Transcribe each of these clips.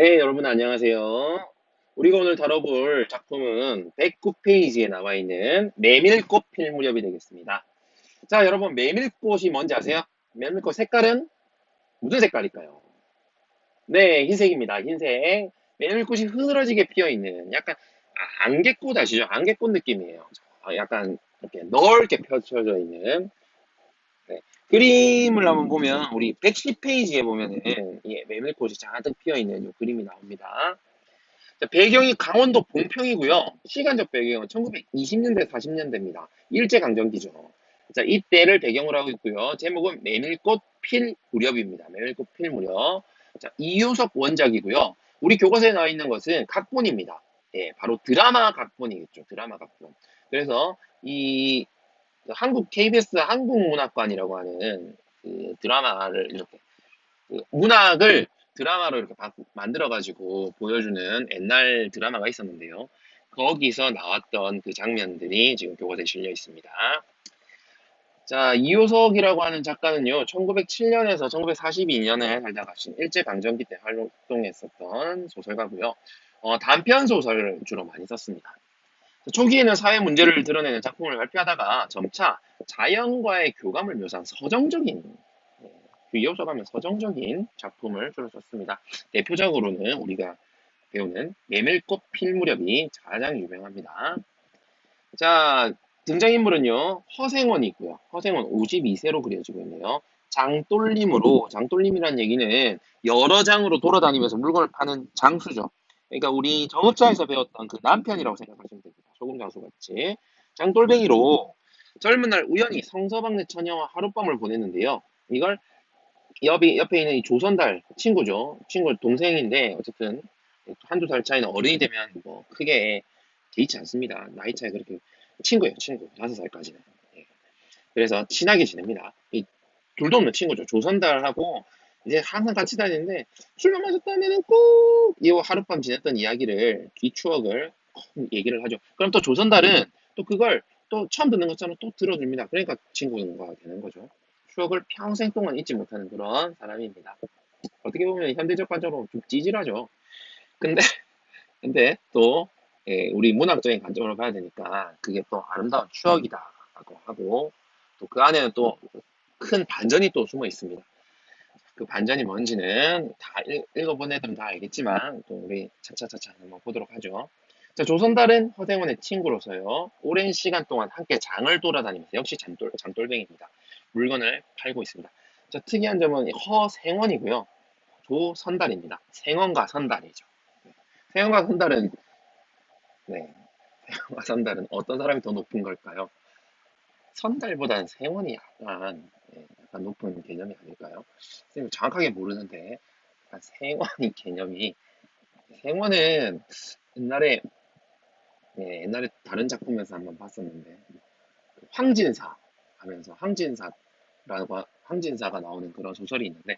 네, 여러분 안녕하세요. 우리가 오늘 다뤄볼 작품은 109페이지에 나와 있는 메밀꽃 필 무렵이 되겠습니다. 자, 여러분 메밀꽃이 뭔지 아세요? 메밀꽃 색깔은 무슨 색깔일까요? 네, 흰색입니다. 흰색. 메밀꽃이 흐드러지게 피어있는 약간 안개꽃 아시죠? 안개꽃 느낌이에요. 약간 이렇게 넓게 펼쳐져 있는 네. 그림을 한번 보면 우리 110페이지에 보면은 이 메밀꽃이 잔뜩 피어있는 이 그림이 나옵니다. 자, 배경이 강원도 봉평이고요. 시간적 배경은 1920년대, 40년대입니다. 일제강점기죠. 자, 이때를 배경으로 하고 있고요. 제목은 메밀꽃 필 무렵입니다. 메밀꽃 필 무렵. 자, 이효석 원작이고요. 우리 교과서에 나와 있는 것은 각본입니다. 예, 바로 드라마 각본이겠죠. 드라마 각본. 그래서 이 한국 KBS 한국문학관이라고 하는 그 드라마를 이렇게 그 문학을 드라마로 이렇게 만들어가지고 보여주는 옛날 드라마가 있었는데요. 거기서 나왔던 그 장면들이 지금 교과서에 실려 있습니다. 자, 이효석이라고 하는 작가는요, 1907년에서 1942년에 살다 가신 일제강점기 때 활동했었던 소설가고요. 단편 소설을 주로 많이 썼습니다. 초기에는 사회 문제를 드러내는 작품을 발표하다가 점차 자연과의 교감을 묘사한 서정적인 이어져가면 서정적인 작품을 주로 썼습니다. 대표적으로는 우리가 배우는 메밀꽃 필 무렵이 가장 유명합니다. 자, 등장인물은요, 허생원이고요. 허생원 52세로 그려지고 있네요. 장돌림으로, 장돌림이라는 얘기는 여러 장으로 돌아다니면서 물건을 파는 장수죠. 그러니까 우리 정읍자에서 배웠던 그 남편이라고 생각하시면 됩니다. 소금 장수 같이. 장돌뱅이로 젊은 날 우연히 성서방네 처녀와 하룻밤을 보냈는데요. 이걸 옆에 있는 이 조선달 친구죠. 친구 동생인데 어쨌든 한두 살 차이는 어른이 되면 뭐 크게 개의치 않습니다. 나이 차이 그렇게 친구예요, 친구. 5살까지는. 예. 그래서 친하게 지냅니다. 이 둘도 없는 친구죠. 조선달하고 이제 항상 같이 다니는데 술만 마셨다면은 꼭 이 하룻밤 지냈던 이야기를 이 추억을 얘기를 하죠. 그럼 또 조선달은 또 그걸 또 처음 듣는 것처럼 또 들어줍니다. 그러니까 친구가 되는 거죠. 추억을 평생 동안 잊지 못하는 그런 사람입니다. 어떻게 보면 현대적 관점으로 좀 찌질하죠. 근데, 근데 또, 예, 우리 문학적인 관점으로 봐야 되니까 그게 또 아름다운 추억이다라고 하고 또 그 안에는 또 큰 반전이 또 숨어 있습니다. 그 반전이 뭔지는 다 읽어본 애들은 다 알겠지만 또 우리 차차차차 한번 보도록 하죠. 자, 조선달은 허생원의 친구로서요. 오랜 시간 동안 함께 장을 돌아다니면서 역시 장돌뱅이입니다. 물건을 팔고 있습니다. 자, 특이한 점은 허생원이고요. 조선달입니다. 생원과 선달이죠. 생원과 선달은 네, 생원과 선달은 어떤 사람이 더 높은 걸까요? 선달보다는 생원이 약간 높은 개념이 아닐까요? 선생님 정확하게 모르는데 약간 생원이 개념이 생원은 옛날에 옛날에 다른 작품에서 한번 봤었는데 그 황진사 하면서 황진사가 나오는 그런 소설이 있는데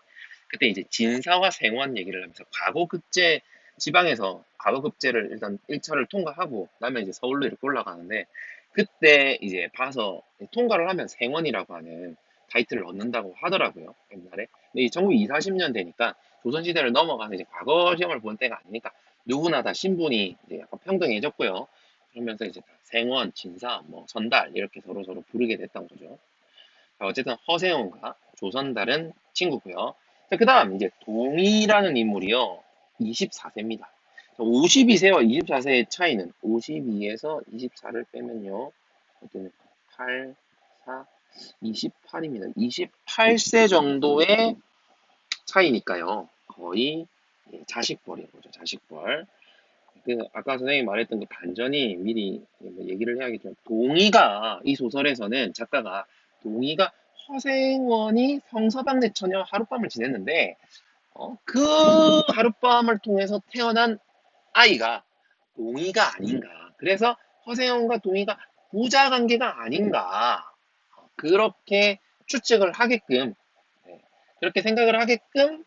그때 이제 진사와 생원 얘기를 하면서 과거급제 지방에서 과거급제를 일단 1차를 통과하고 나면 이제 서울로 이렇게 올라가는데 그때 이제 봐서 통과를 하면 생원이라고 하는 타이틀을 얻는다고 하더라고요 옛날에. 근데 이 1920, 40년 되니까 조선시대를 넘어가서 이제 과거 시험을 본 때가 아니니까 누구나 다 신분이 이제 약간 평등해졌고요. 그러면서 이제 생원, 진사, 뭐 선달 이렇게 서로 부르게 됐던 거죠. 자, 어쨌든 허세웅과 조선달은 친구고요. 자, 그다음 이제 동이라는 인물이요. 24세입니다. 52세와 24세의 차이는 52에서 24를 빼면요. 어떤 8, 4, 28입니다. 28세 정도의 차이니까요. 거의 자식벌인 거죠. 자식벌. 그 아까 선생님이 말했던 그 반전이 미리 뭐 얘기를 해야겠지만 동의가 이 소설에서는 작가가 동의가 허생원이 성서방네 처녀 하룻밤을 지냈는데 그 하룻밤을 통해서 태어난 아이가 동의가 아닌가. 그래서 허생원과 동의가 부자 관계가 아닌가. 그렇게 추측을 하게끔 네, 그렇게 생각을 하게끔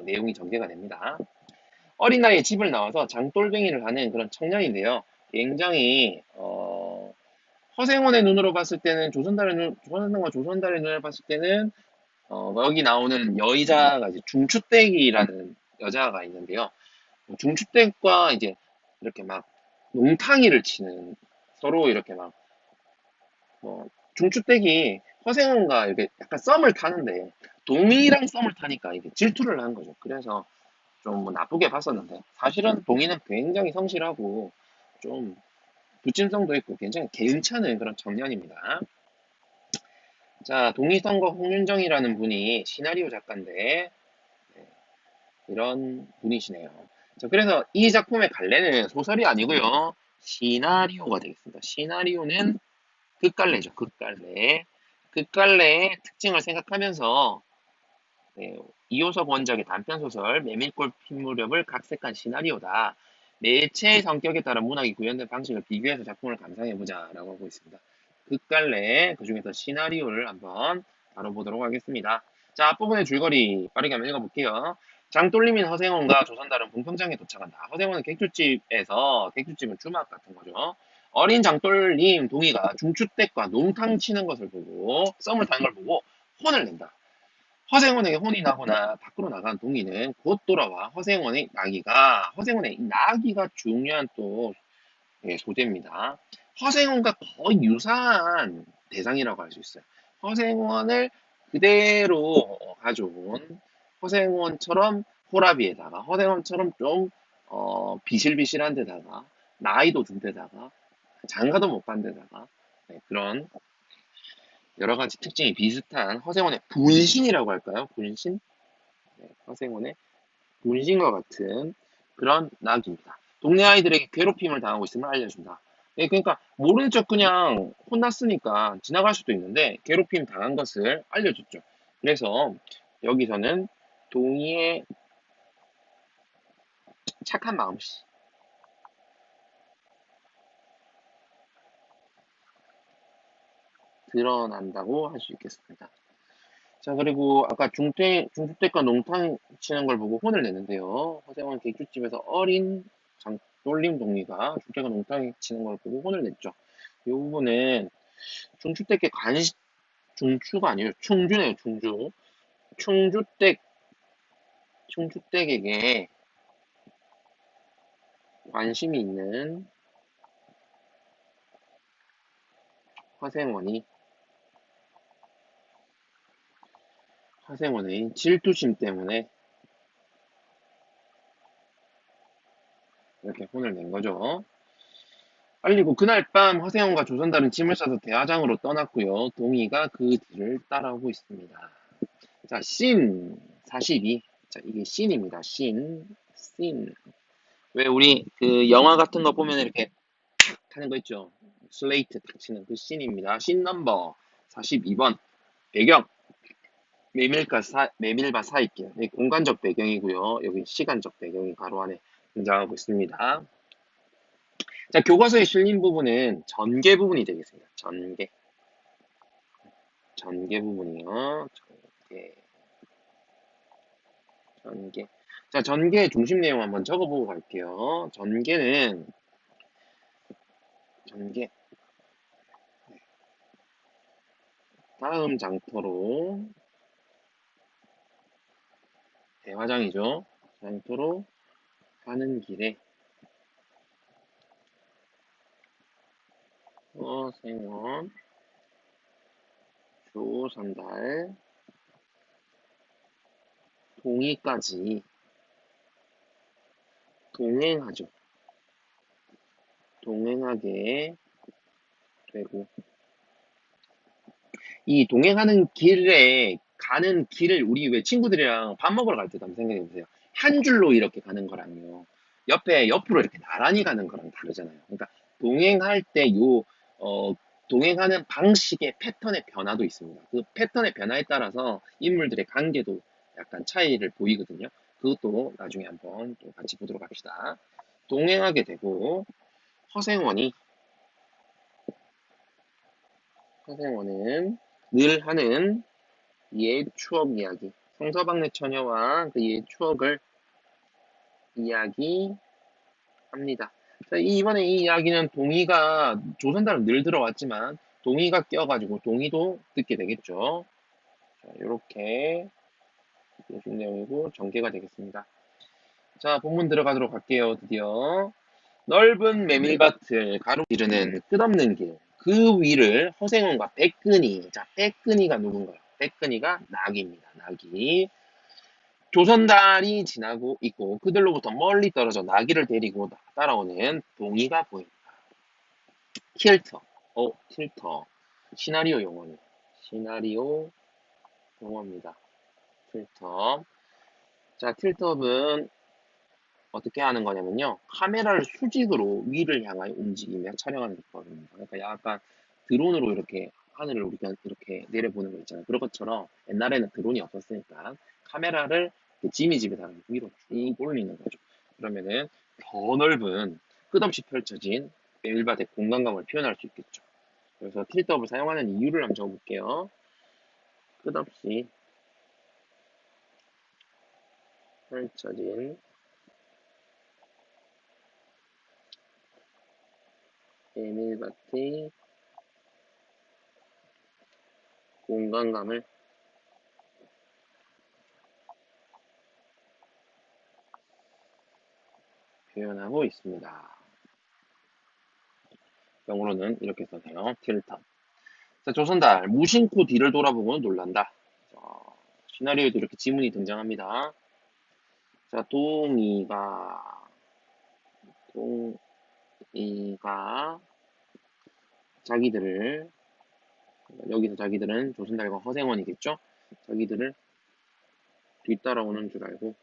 내용이 전개가 됩니다. 어린 나이에 집을 나와서 장돌뱅이를 하는 그런 청년인데요. 굉장히 허생원의 눈으로 봤을 때는 조선과 조선달의 눈을 봤을 때는 여기 나오는 여의자가 이제 중추댁이라는 여자가 있는데요. 중추댁과 이제 이렇게 막 농탕이를 치는 서로 이렇게 막 중추댁이 허생원과 이렇게 약간 썸을 타는데 동이랑 썸을 타니까 이게 질투를 한 거죠. 그래서 좀 뭐 나쁘게 봤었는데 사실은 동이는 굉장히 성실하고 좀 부침성도 있고 굉장히 괜찮은 그런 청년입니다. 자, 동이성과 홍윤정이라는 분이 시나리오 작가인데 네, 이런 분이시네요. 자, 그래서 이 작품의 갈래는 소설이 아니고요. 시나리오가 되겠습니다. 시나리오는 극갈래죠. 극갈래. 극갈래의 특징을 생각하면서 네, 이호석 원작의 단편소설 메밀꽃 핏무렵을 각색한 시나리오다. 매체의 성격에 따라 문학이 구현된 방식을 비교해서 작품을 감상해보자 라고 하고 있습니다. 극갈래 그중에서 시나리오를 한번 다뤄보도록 하겠습니다. 자, 앞부분의 줄거리 빠르게 한번 읽어볼게요. 장돌림인 허생원과 조선달은 봉평장에 도착한다. 허생원은 객주집에서 객주집은 주막 같은 거죠. 어린 장돌림 동이가 중추댁과 농탕 치는 것을 보고 썸을 타는 걸 보고 혼을 낸다. 허생원에게 혼이 나거나 밖으로 나간 동이는 곧 돌아와 허생원의 나기가 중요한 또 소재입니다. 허생원과 거의 유사한 대상이라고 할 수 있어요. 허생원을 그대로 가져온 허생원처럼 호라비에다가 허생원처럼 좀 비실비실한 데다가 나이도 든 데다가 장가도 못 간 데다가 그런 여러 가지 특징이 비슷한 허생원의 분신이라고 할까요? 분신? 네, 허생원의 분신과 같은 그런 낙입니다. 동네 아이들에게 괴롭힘을 당하고 있음을 알려준다. 예, 그러니까 모르는 척 그냥 혼났으니까 지나갈 수도 있는데 괴롭힘 당한 것을 알려줬죠. 그래서 여기서는 동의의 착한 마음씨 드러난다고 할 수 있겠습니다. 자, 그리고 아까 중주택과 농탕 치는 걸 보고 혼을 내는데요. 허생원 객주집에서 어린 장돌림 동리가 중주택과 농탕 치는 걸 보고 혼을 냈죠. 이 부분은 중주택의 중추가 아니에요. 충주네요, 충주. 충주댁, 충주댁에게 관심이 있는 허생원이, 허생원의 질투심 때문에 이렇게 혼을 낸 거죠. 알리고 그날 밤 허생원과 조선달은 짐을 싸서 대화장으로 떠났고요. 동희가 그 뒤를 따라오고 있습니다. 자, 씬 42. 자, 이게 씬입니다. 씬. 왜 우리 그 영화 같은 거 보면 이렇게 탁 하는 거 있죠? 슬레이트 탁 치는 그 씬입니다. 씬 넘버 42번. 배경. 메밀밭 사이길. 이 공간적 배경이고요. 여기 시간적 배경이 가로 안에 등장하고 있습니다. 자, 교과서에 실린 부분은 전개 부분이 되겠습니다. 전개 부분이요. 전개. 자, 전개의 중심 내용 한번 적어보고 갈게요. 전개. 다음 장터로, 대화장이죠. 장터로 가는 길에, 생원, 조선달, 동이까지 동행하죠. 동행하게 되고, 이 동행하는 길에 가는 길을 우리 왜 친구들이랑 밥 먹으러 갈 때도 한번 생각해 보세요. 한 줄로 이렇게 가는 거랑요. 옆으로 이렇게 나란히 가는 거랑 다르잖아요. 그러니까 동행할 때 동행하는 방식의 패턴의 변화도 있습니다. 그 패턴의 변화에 따라서 인물들의 관계도 약간 차이를 보이거든요. 그것도 나중에 한번 또 같이 보도록 합시다. 동행하게 되고, 허생원이, 허생원은 늘 하는 옛 추억 이야기. 성서방네 처녀와 그 옛 추억을 이야기합니다. 자, 이번에 이 이야기는 동의가 조선달은 늘 들어왔지만 동의가 껴가지고 동의도 듣게 되겠죠. 자, 이렇게 중심 내용이고 전개가 되겠습니다. 자, 본문 들어가도록 할게요. 드디어. 넓은 메밀밭을 가로지르는 끝없는 길. 그 위를 허생원과 백근이. 자, 백근이가 누군가요? 백근이가 낙입니다. 낙이. 조선달이 지나고 있고 그들로부터 멀리 떨어져 나귀를 데리고 따라오는 동이가 보입니다. 틸터. 틸터. 시나리오 용어입니다. 시나리오 용어입니다. 틸터. 자, 틸터는 어떻게 하는 거냐면요. 카메라를 수직으로 위를 향하여 움직이며 촬영하는 기법입니다. 그러니까 약간 드론으로 이렇게 하늘을 우리가 이렇게 내려보는 거 있잖아요. 그런 것처럼 옛날에는 드론이 없었으니까 카메라를 지미집에다가 위로 쭉 올리는 거죠. 그러면은 더 넓은 끝없이 펼쳐진 일반의 공간감을 표현할 수 있겠죠. 그래서 틸트업을 사용하는 이유를 한번 적어볼게요. 끝없이 펼쳐진 메밀밭의 공간감을 표현하고 있습니다. 영어로는 이렇게 써요. 틸터. 자, 조선달 무심코 뒤를 돌아보고는 놀란다. 자, 시나리오에도 이렇게 지문이 등장합니다. 자, 동이가 자기들을 여기서 자기들은 조선달과 허생원이겠죠? 자기들을 뒤따라오는 줄 알고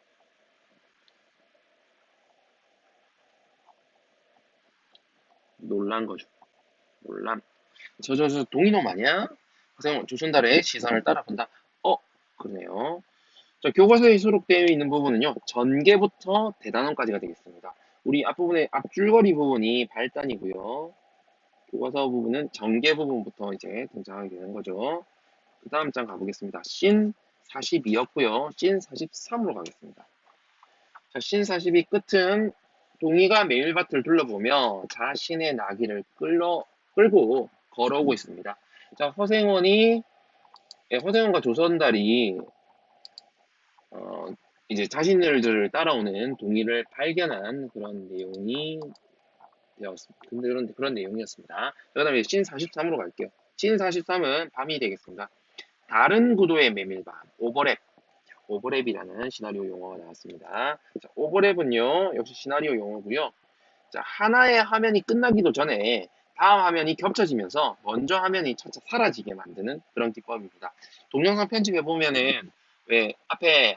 놀란 거죠. 놀람. 저 동이놈 아니야? 허생원 조선달의 시선을 따라본다. 어, 그러네요. 자, 교과서에 수록되어 있는 부분은요, 전개부터 대단원까지가 되겠습니다. 우리 앞부분의 앞줄거리 부분이 발단이고요. 교과서 부분은 전개 부분부터 이제 등장하게 되는 거죠. 그 다음 장 가보겠습니다. 씬 42였고요. 씬 43으로 가겠습니다. 자, 씬 42 끝은 동이가 메밀밭을 둘러보며 자신의 나귀를 끌고 걸어오고 있습니다. 자, 허생원과 조선달이 어, 이제 자신들을 따라오는 동이를 발견한 그런 내용이 되었습니다. 근데 그런 내용이었습니다. 그 다음에 씬 43으로 갈게요. 씬 43은 밤이 되겠습니다. 다른 구도의 메밀밭, 오버랩이라는 시나리오 용어가 나왔습니다. 자, 오버랩은요, 역시 시나리오 용어고요. 자, 하나의 화면이 끝나기도 전에 다음 화면이 겹쳐지면서 먼저 화면이 차차 사라지게 만드는 그런 기법입니다. 동영상 편집해 보면은 왜 앞에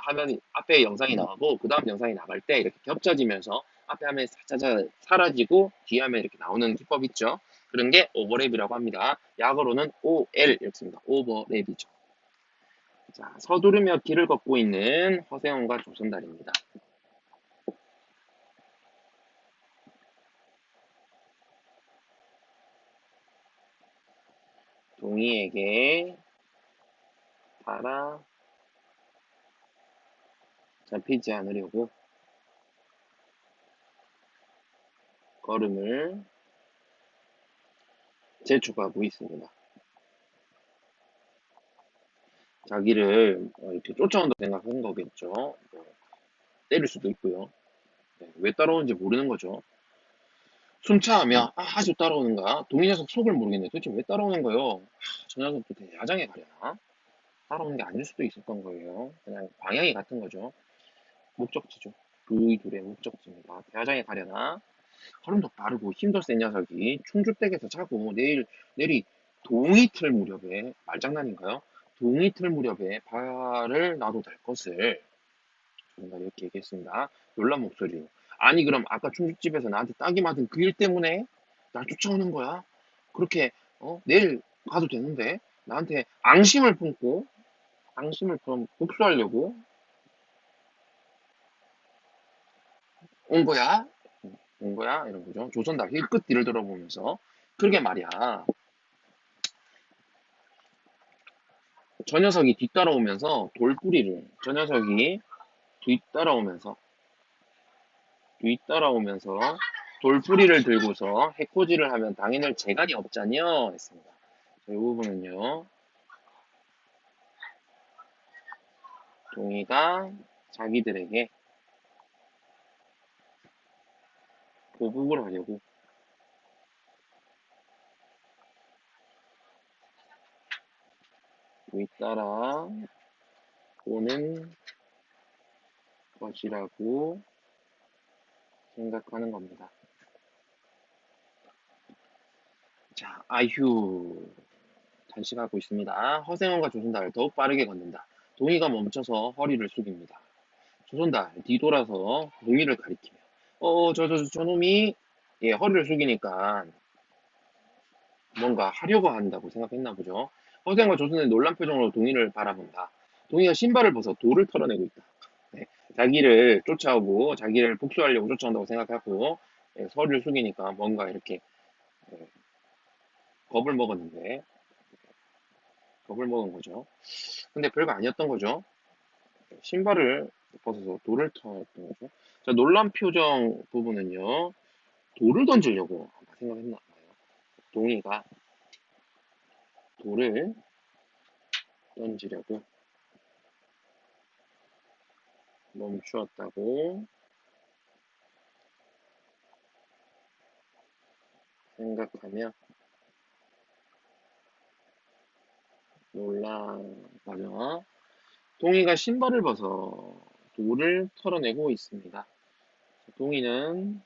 영상이 나가고 그 다음 영상이 나갈 때 이렇게 겹쳐지면서 앞에 화면이 차차 사라지고 뒤에 화면이 이렇게 나오는 기법 있죠. 그런 게 오버랩이라고 합니다. 약어로는 OL 이렇게 씁니다. 오버랩이죠. 자, 서두르며 길을 걷고 있는 허세원과 조선달입니다. 동이에게 따라 잡히지 않으려고 걸음을 재촉하고 있습니다. 자기를 이렇게 쫓아온다고 생각한 거겠죠. 때릴 수도 있고요. 네, 왜 따라오는지 모르는 거죠. 숨차하며 아주 따라오는가? 동이 녀석 속을 모르겠네. 도대체 왜 따라오는 거예요? 저 녀석도 되게 야장에 가려나? 따라오는 게 아닐 수도 있었던 거예요. 그냥 방향이 같은 거죠. 목적지죠. 그 둘의 목적지입니다. 야장에 가려나? 걸음도 빠르고 힘도 센 녀석이 충주댁에서 자고 내일이 동이틀 무렵에 말장난인가요? 동이틀 무렵에 발을 놔도 될 것을 저희가 이렇게 얘기했습니다. 놀란 목소리로. 아니 그럼 아까 충주집에서 나한테 딱이 맞은 그 일 때문에 날 쫓아오는 거야? 그렇게 내일 가도 되는데 나한테 앙심을 그럼 복수하려고 온 거야? 온 거야? 이런 거죠. 조선다 힐끗 뒤를 돌아보면서 그러게 말이야. 저 녀석이 저 녀석이 뒤따라오면서 돌뿌리를 들고서 해코지를 하면 당해낼 재간이 없잖여 했습니다. 이 부분은요. 동이가 자기들에게 보복을 하려고 뒤따라 오는 것이라고 생각하는 겁니다. 자, 아휴. 단식하고 있습니다. 허생원과 조선달을 더욱 빠르게 걷는다. 동이가 멈춰서 허리를 숙입니다. 조선달 뒤돌아서 동이를 가리키며 저놈이 예, 허리를 숙이니까 뭔가 하려고 한다고 생각했나 보죠. 허생과 조선은 놀란 표정으로 동이를 바라본다. 동이가 신발을 벗어 돌을 털어내고 있다. 네, 자기를 쫓아오고 자기를 복수하려고 쫓아온다고 생각하고 예, 허리를 숙이니까 뭔가 이렇게 예, 겁을 먹었는데 겁을 먹은 거죠. 근데 별거 아니었던 거죠. 신발을 벗어서 돌을 털었던 거죠. 자, 놀란 표정 부분은요. 돌을 던지려고 아마 생각했나 봐요. 동이가 돌을 던지려고 멈추었다고 생각하며 놀라가며 동이가 신발을 벗어 돌을 털어내고 있습니다. 동이는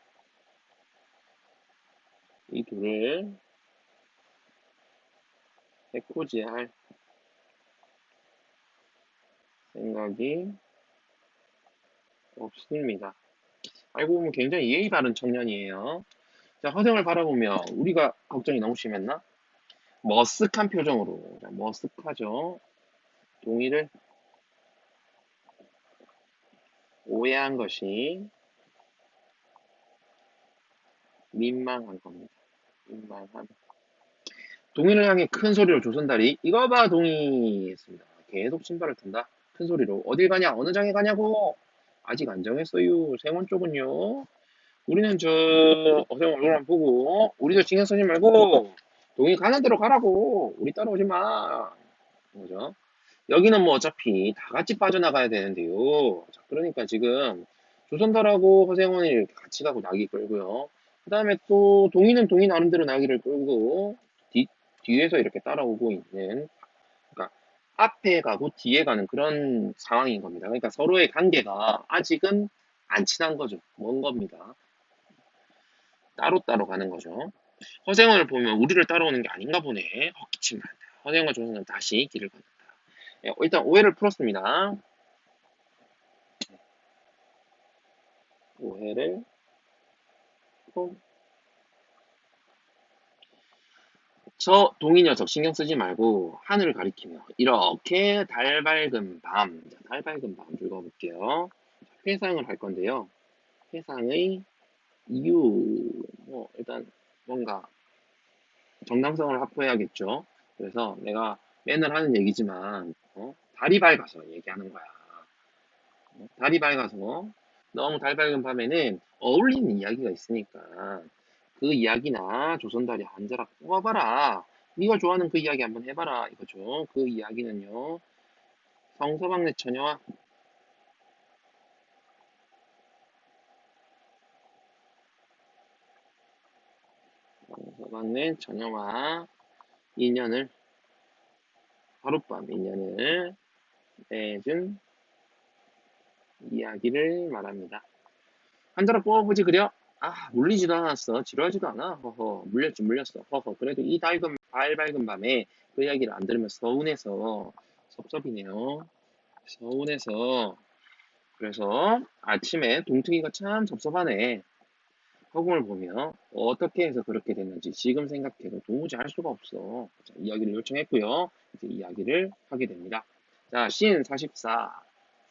이 돌을 해코지할 생각이 없습니다. 알고 보면 굉장히 예의 바른 청년이에요. 자, 허생을 바라보며 우리가 걱정이 너무 심했나? 머쓱한 표정으로, 자, 머쓱하죠. 동의를 오해한 것이 민망한 겁니다. 민망한. 동의를 향해 큰 소리로 조선달이 이거 봐 동의 했습니다. 계속 신발을 든다. 큰 소리로 어딜 가냐 어느 장에 가냐고 아직 안 정했어요. 생원 쪽은요. 우리는 저 어생 얼굴만 보고 우리도 신경 쓰지 말고 동의 가는 대로 가라고 우리 따라오지 마. 뭐죠? 여기는 뭐 어차피 다 같이 빠져나가야 되는데요. 자, 그러니까 지금 조선달하고 허생원이 이렇게 같이 가고 낙이 끌고요. 그 다음에 또 동이는 동이 나름대로 낙이를 끌고 뒤에서 이렇게 따라오고 있는 그러니까 앞에 가고 뒤에 가는 그런 상황인 겁니다. 그러니까 서로의 관계가 아직은 안 친한 거죠. 먼 겁니다. 따로따로 가는 거죠. 허생원을 보면 우리를 따라오는 게 아닌가 보네. 헛기침을 한다. 허생원과 조선은 다시 길을 걷는다. 예, 일단 오해를 풀었습니다. 오해를 풀. 저 동이 녀석 신경 쓰지 말고 하늘을 가리키며 이렇게 달 밝은 밤, 자, 달 밝은 밤 읽어볼게요. 회상을 할 건데요. 회상의 이유, 뭐 일단 뭔가 정당성을 확보해야겠죠. 그래서 내가 맨날 하는 얘기지만 달이 밝아서 얘기하는 거야. 달이 밝아서 너무 달 밝은 밤에는 어울리는 이야기가 있으니까 그 이야기나 조선달이 앉아라 뽑아봐라. 네가 좋아하는 그 이야기 한번 해봐라 이거죠. 그 이야기는요. 성서방네 처녀와 성서방네 처녀와 인연을 하룻밤 인연을 맺은 이야기를 말합니다. 한자로 뽑아보지 그려? 아 물리지도 않았어. 지루하지도 않아. 허허 물렸어. 허허 그래도 이 달 밝은 밤에 그 이야기를 안 들으면 서운해서 섭섭이네요. 서운해서 그래서 아침에 동특이가 참 섭섭하네. 허공을 보며 어떻게 해서 그렇게 됐는지 지금 생각해도 도무지 알 수가 없어. 자, 이야기를 요청했고요. 이제 이야기를 하게 됩니다. 자, 씬 44,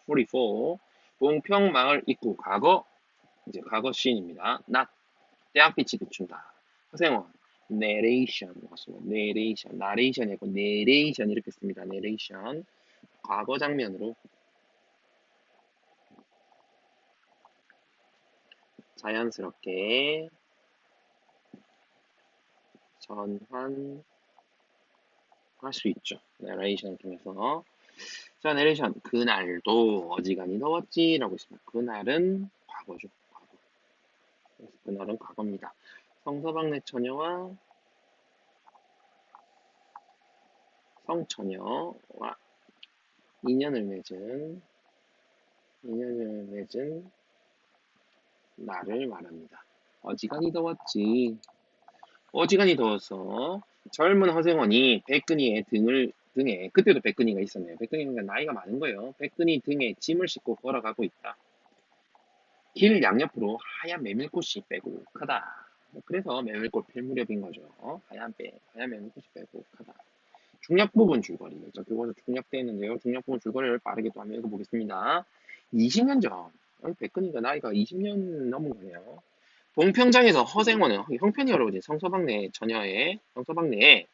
44. 봉평마을 입구 과거 이제 과거 씬입니다. 낮 태양빛이 비춘다. 허생원 내레이션 맞습니다. 내레이션 나레이션이 아니고 내레이션 이렇게 씁니다. 내레이션 과거 장면으로 자연스럽게 전환할 수 있죠. 내레이션을 통해서. 자, 내레이션. 그날도 어지간히 더웠지라고 있습니다. 그날은 과거죠. 과거. 그래서 그날은 과거입니다. 성서방네 처녀와 성처녀와 인연을 맺은 인연을 맺은 날을 말합니다. 어지간히 더웠지. 어지간히 더워서 젊은 허생원이 백근이의 등에 그때도 백근이가 있었네요. 백근이가 나이가 많은 거예요. 백근이 등에 짐을 싣고 걸어가고 있다. 길 양옆으로 하얀 메밀꽃이 빼곡하다. 그래서 메밀꽃 필 무렵인 거죠. 하얀 메밀꽃이 빼곡하다. 중략 부분 줄거리. 자, 교과서 중략되어 있는데요. 중략 부분 줄거리를 빠르게 또 한번 읽어보겠습니다. 20년 전. 백근이가 나이가 20년 넘은 거네요. 동평장에서 허생원은 형편이 어려워진 성서방네 처녀의 성서방네의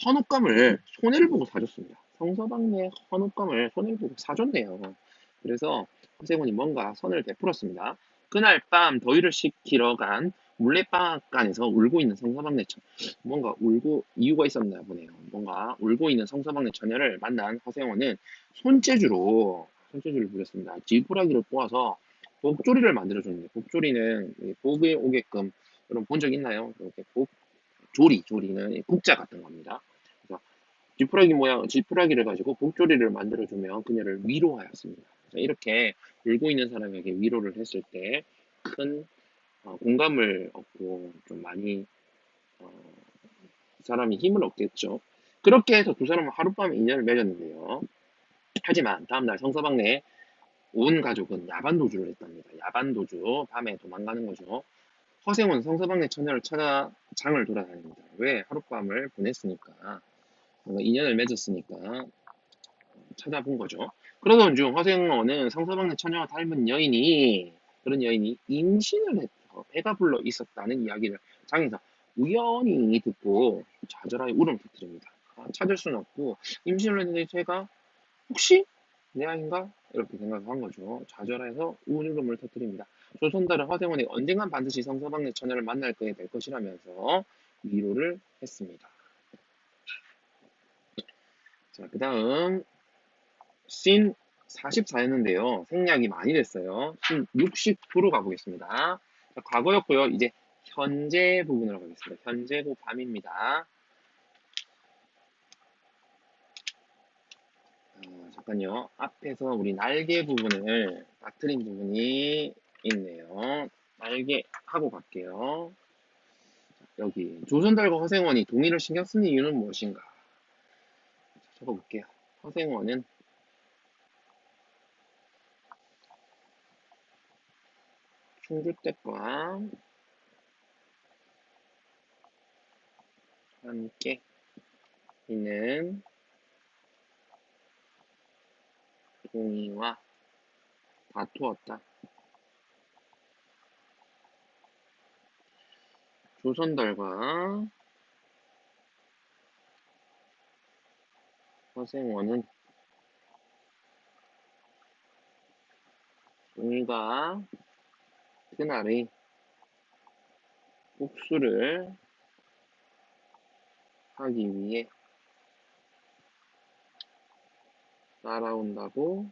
헌옷감을 손해를 보고 사줬습니다. 성서방네 헌옷감을 손해를 보고 사줬네요. 그래서 허생원이 뭔가 선을 베풀었습니다. 그날 밤 더위를 식히러 간 물레방앗간에서 울고 있는 성서방네 처녀, 뭔가 울고 이유가 있었나 보네요. 뭔가 울고 있는 성서방네 처녀를 만난 허생원은 손재주를 부렸습니다. 지푸라기를 꼬아서 복조리를 만들어줬는데, 복조리는 복에 오게끔, 여러분 본 적 있나요? 이렇게 조리는 국자 같은 겁니다. 그래서 지푸라기를 가지고 복조리를 만들어주며 그녀를 위로하였습니다. 이렇게 울고 있는 사람에게 위로를 했을 때 큰 공감을 얻고 좀 많이 어, 사람이 힘을 얻겠죠. 그렇게 해서 두 사람은 하룻밤에 인연을 맺었는데요. 하지만 다음날 성서방네에 온 가족은 야반도주를 했답니다. 야반도주, 밤에 도망가는 거죠. 허생은 성서방네 처녀를 찾아 장을 돌아다닙니다. 왜? 하룻밤을 보냈으니까. 뭔가 인연을 맺었으니까 찾아본 거죠. 그러던 중 허생어는 성서방네 처녀와 닮은 그런 여인이 임신을 해서 배가 불러 있었다는 이야기를 장에서 우연히 듣고 좌절하게 울음을 터뜨립니다. 찾을 수는 없고 임신을 했는데 제가 혹시 내 아인가? 이렇게 생각한 거죠. 좌절해서 울음을 터뜨립니다. 조선달은 허생원이 언젠간 반드시 성서방네 처녀를 만날 거에 될 것이라면서 위로를 했습니다. 자, 그 다음 씬 44였는데요. 생략이 많이 됐어요. 씬 69로 가보겠습니다. 자, 과거였고요. 이제 현재 부분으로 가겠습니다. 현재고 밤입니다. 잠깐요. 앞에서 우리 날개 부분을 빠뜨린 부분이 있네요. 날개 하고 갈게요. 여기 조선달과 허생원이 동의를 신경 쓰는 이유는 무엇인가? 적어볼게요. 허생원은 충주댁과 함께 있는 동의와 다투었다. 조선달과 허생원은 동의가 그날의 복수를 하기 위해 따라온다고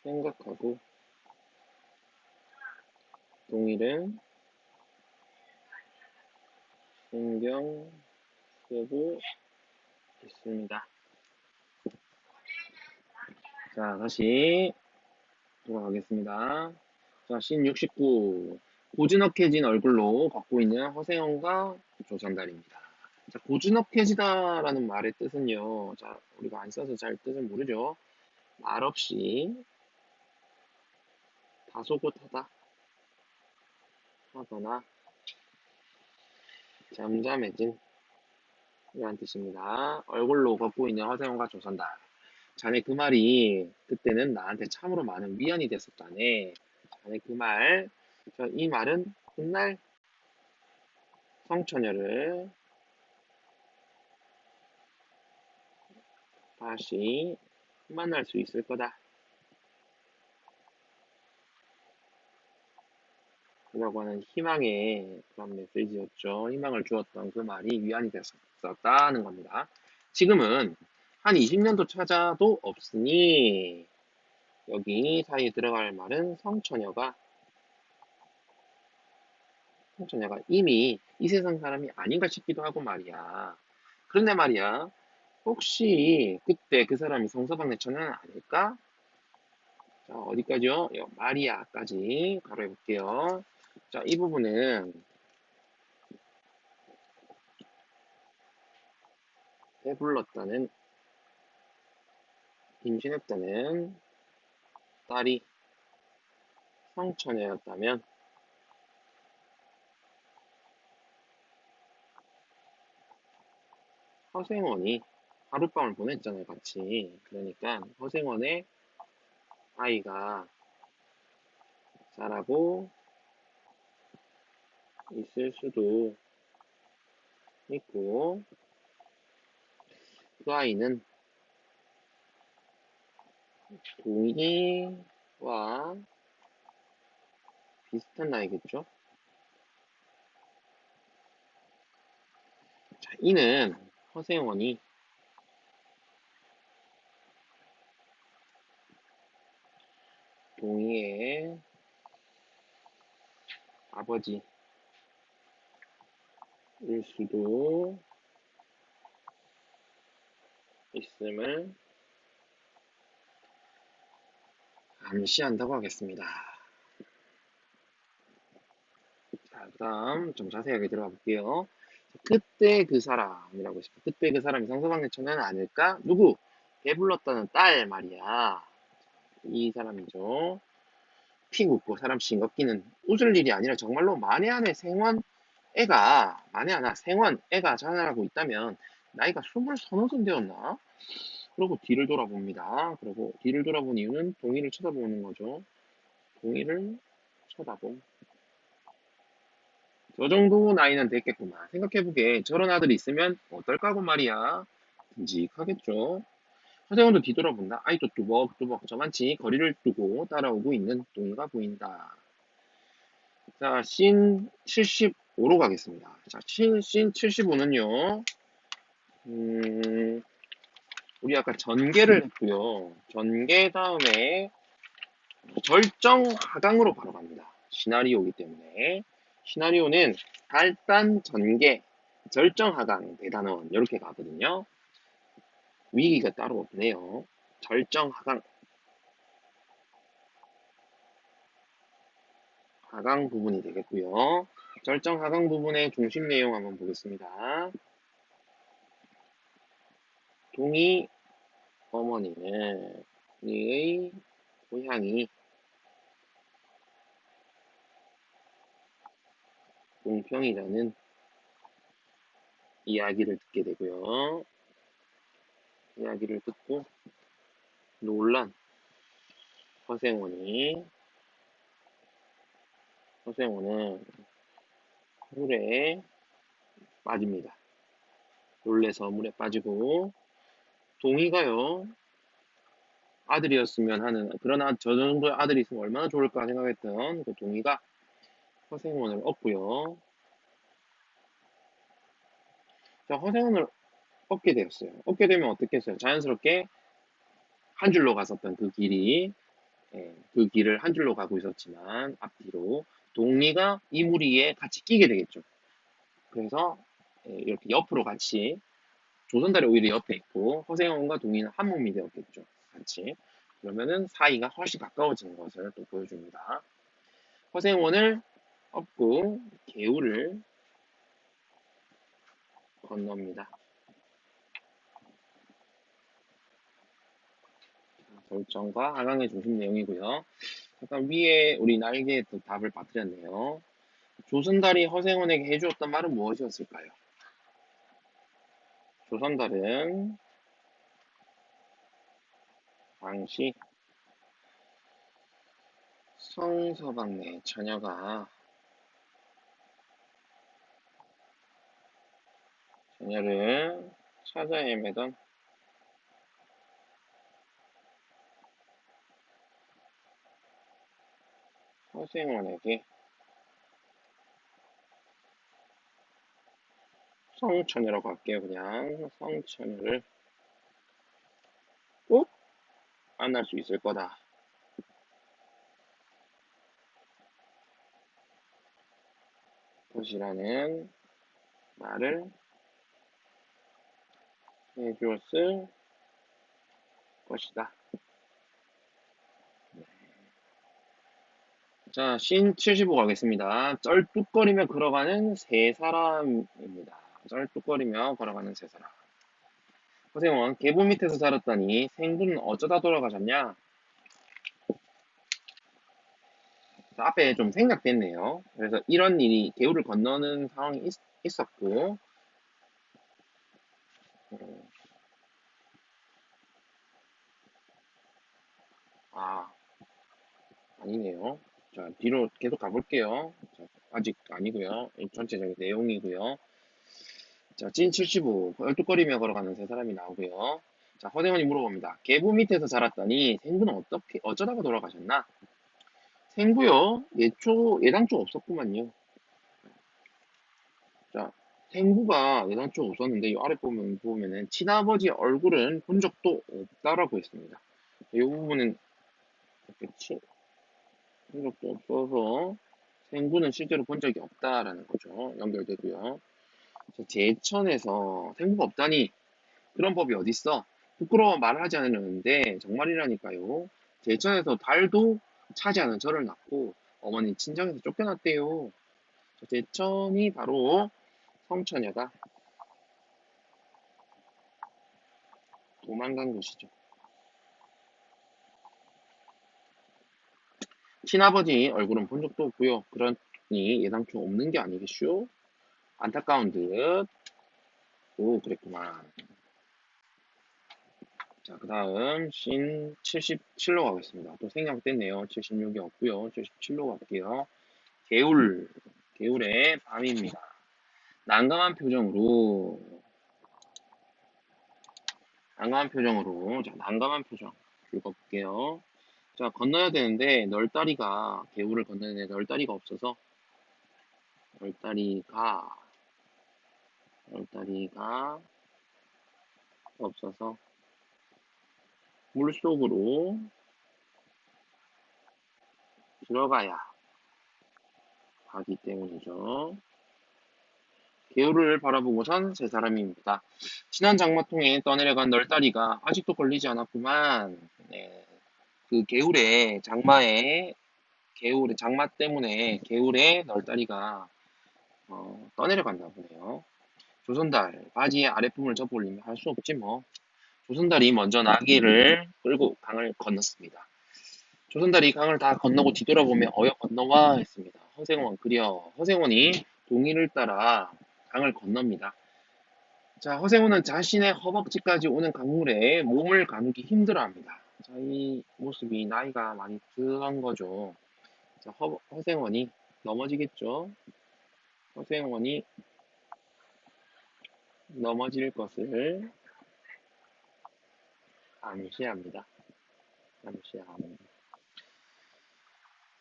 생각하고 동의를 신경 쓰고 있습니다. 자, 다시 돌아가겠습니다. 자, 씬 69. 고즈넉해진 얼굴로 걷고 있는 허생원과 조선달입니다. 자, 고즈넉해지다라는 말의 뜻은요. 자, 우리가 안 써서 잘 뜻은 모르죠. 말없이 다소곳하다 하거나 잠잠해진 이란 뜻입니다. 얼굴로 걷고 있는 허생원과 조선달. 자네 그 말이 그때는 나한테 참으로 많은 위안이 됐었다네. 자네 그 말, 이 말은 훗날 성처녀를 다시 만날 수 있을 거다. 라고 하는 희망의 그런 메시지였죠. 희망을 주었던 그 말이 위안이 됐었다는 겁니다. 지금은 한 20년도 찾아도 없으니 여기 사이에 들어갈 말은 성처녀가 성처녀가 이미 이 세상 사람이 아닌가 싶기도 하고 말이야. 그런데 말이야, 혹시 그때 그 사람이 성서방내처는 아닐까? 자, 어디까지요? 마리아까지 가로 해볼게요. 자, 이 부분은 배불렀다는, 임신했다는 딸이 성처녀였다면 허생원이 하룻밤을 보냈잖아요, 같이. 그러니까 허생원의 아이가 자라고 있을 수도 있고, 그 아이는 동이와 비슷한 나이겠죠? 자, 이는 허생원이 동이의 아버지일 수도 있음을 암시한다고 하겠습니다. 자, 그 다음 좀 자세하게 들어가 볼게요. 그때 그 사람이라고 했습니다. 그때 그 사람이 성서방대천은 아닐까? 누구? 배불렀다는 딸 말이야. 이 사람이죠. 피 묻고 사람 싱겁기는 웃을 일이 아니라 정말로 만에 하나 생원 애가 자라나고 있다면 나이가 20서너 되었나? 그러고 뒤를 돌아봅니다. 그리고 뒤를 돌아본 이유는 동이를 쳐다보는 거죠. 동이를 쳐다봄. 저 정도 나이는 됐겠구만. 생각해보게 저런 아들이 있으면 어떨까고 말이야. 듬직하겠죠. 허세원도 뒤돌아본다. 아이도 뚜벅뚜벅 저만치 거리를 두고 따라오고 있는 동이가 보인다. 자, 씬 75로 가겠습니다. 자, 씬 75는요. 우리 아까 전개를 했고요. 전개 다음에 절정 하강으로 바로 갑니다. 시나리오이기 때문에. 시나리오는 발단, 전개, 절정 하강, 대단원 이렇게 가거든요. 위기가 따로 없네요. 절정 하강, 하강 부분이 되겠고요. 절정 하강 부분의 중심 내용 한번 보겠습니다. 동이 어머니는 우리의 고향이 동평이라는 이야기를 듣게 되고요. 이야기를 듣고 놀란 허생원이 허생원은 물에 빠집니다. 놀래서 물에 빠지고 동이가요 아들이었으면 하는 그런 저 정도의 아들이 있으면 얼마나 좋을까 생각했던 그 동이가 허생원을 얻고요. 자, 허생원을 얻게 되었어요. 얻게 되면 어떻게 했어요? 자연스럽게 한 줄로 갔었던 그 길이 그 길을 한 줄로 가고 있었지만 앞뒤로 동리가 이 무리에 같이 끼게 되겠죠. 그래서 이렇게 옆으로 같이 조선달이 오히려 옆에 있고 허생원과 동리는 한 몸이 되었겠죠. 같이. 그러면은 사이가 훨씬 가까워지는 것을 또 보여줍니다. 허생원을 업고 개울을 건넙니다. 결정과 하강의 중심 내용이고요. 잠깐 위에 우리 날개에 또 답을 빠뜨렸네요. 조선달이 허생원에게 해주었던 말은 무엇이었을까요? 조선달은 당시 성서방네 자녀를 찾아 헤매던 허생원에게 성처녀라고 할게요. 그냥 성처녀를 꼭 만날 수 있을 거다. 것이라는 말을 해주었을 것이다. 자, 씬 75 가겠습니다. 쩔뚝거리며 걸어가는 세 사람입니다. 쩔뚝거리며 걸어가는 세 사람. 허생원, 계보 밑에서 자랐다니 생부는 어쩌다 돌아가셨냐? 자, 앞에 좀 생략됐네요. 그래서 이런 일이 계우를 건너는 상황이 있었고, 아, 아니네요. 자, 뒤로 계속 가볼게요. 자, 아직 아니고요. 이 전체적인 내용이고요. 자, 찐 75, 얼뚝거리며 걸어가는 세 사람이 나오고요. 자, 허대원이 물어봅니다. 계부 밑에서 자랐더니 생부는 어쩌다가 돌아가셨나? 생부요? 예당초 없었구만요. 자, 생부가 예당초 없었는데, 이 아래 보면은, 친아버지 얼굴은 본 적도 없다라고 했습니다. 이 부분은, 이렇게 본 적도 없어서, 생부는 실제로 본 적이 없다라는 거죠. 연결되고요. 자, 제천에서 생부가 없다니, 그런 법이 어딨어? 부끄러워 말을 하지 않으려는데 정말이라니까요. 제천에서 달도 차지 않은 저를 낳고 어머니 친정에서 쫓겨났대요. 제천이 바로 성처녀가 도망간 곳이죠. 친아버지 얼굴은 본 적도 없고요. 그러니 예상치 없는 게 아니겠슈? 안타까운 듯. 오, 그랬구만. 자, 그 다음 씬 77로 가겠습니다. 또 생략됐네요. 76이 없고요. 77로 갈게요. 개울의 밤입니다. 난감한 표정으로, 자, 난감한 표정 읽어볼게요. 자, 건너야 되는데, 개울을 건너는데 널다리가 없어서, 널다리가, 널다리가 없어서, 물속으로 들어가야 하기 때문이죠. 개울을 바라보고선 세 사람입니다. 지난 장마통에 떠내려간 널다리가 아직도 걸리지 않았구만. 네, 그 개울의 장마 때문에 개울에 널다리가 떠내려간다 보네요. 조선달 바지의 아랫부분을 접어올리며 할 수 없지 뭐. 조선달이 먼저 나귀를 끌고 강을 건넜습니다. 조선달이 강을 다 건너고 뒤돌아보며 어여 건너와 했습니다. 허생원이 동이를 따라 강을 건넙니다. 자, 허생원은 자신의 허벅지까지 오는 강물에 몸을 가누기 힘들어합니다. 자, 이 모습이 나이가 많이 들어간 거죠. 자, 허생원이 넘어지겠죠. 허생원이 넘어질 것을 암시합니다. 암시합니다.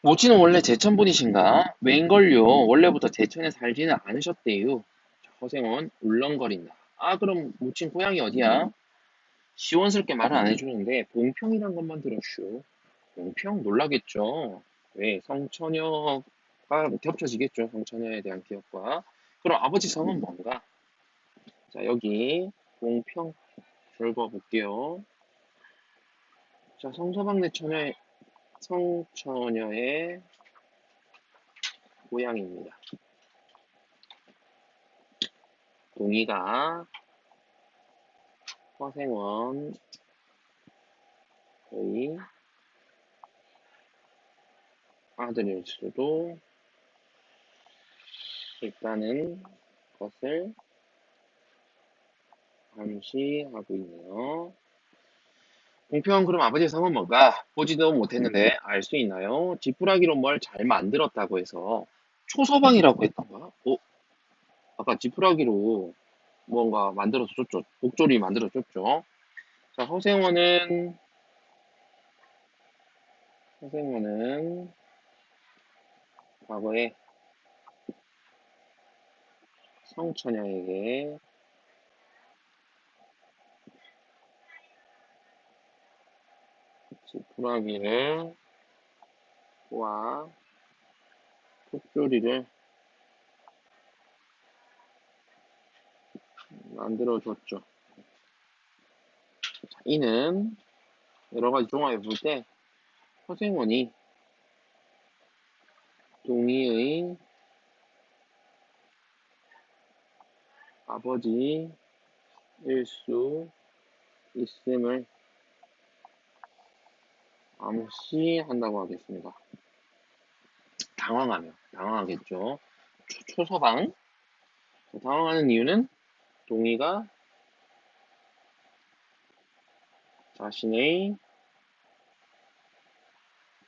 모친은 원래 제천분이신가? 웬걸요? 원래부터 제천에 살지는 않으셨대요. 허생원 울렁거린다. 아, 그럼 모친 고향이 어디야? 시원스럽게 말은 안 해주는데 봉평이란 것만 들었슈. 봉평 놀라겠죠. 왜? 성처녀가 겹쳐지겠죠. 성처녀에 대한 기억과. 그럼 아버지 성은 뭔가? 자, 여기 봉평 읽어볼게요. 자, 성처녀의 고향입니다. 동의가 허생원의 아들일 수도 있다는 것을 암시하고 있네요. 공평 그럼 아버지 성은 뭐가? 보지도 못했는데 알 수 있나요? 지푸라기로 뭘 잘 만들었다고 해서 초서방이라고 했던가? 아까 지푸라기로 뭔가 만들어서 줬죠. 목조리 만들어 줬죠. 자, 허생원은 과거에 성처녀에게 지푸라기를 와 목조리를 만들어줬죠. 자, 이는 여러 가지 종합해 볼 때 허생원이 동의의 아버지일 수 있음을 암시한다고 하겠습니다. 당황하겠죠. 초서방. 당황하는 이유는 동의가 자신의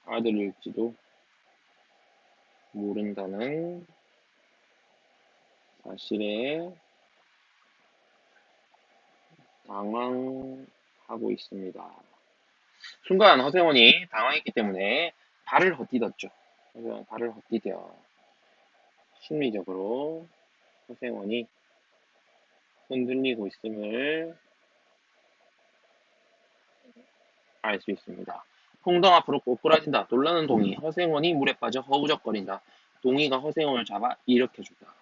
아들일지도 모른다는 사실에 당황하고 있습니다. 순간 허세원이 당황했기 때문에 발을 헛디뎠죠. 발을 헛디뎌 심리적으로 허세원이 흔들리고 있음을 알 수 있습니다. 홍당 앞으로 꼬꾸라진다. 놀라는 동이. 허생원이 물에 빠져 허우적거린다. 동이가 허생원을 잡아 일으켜준다.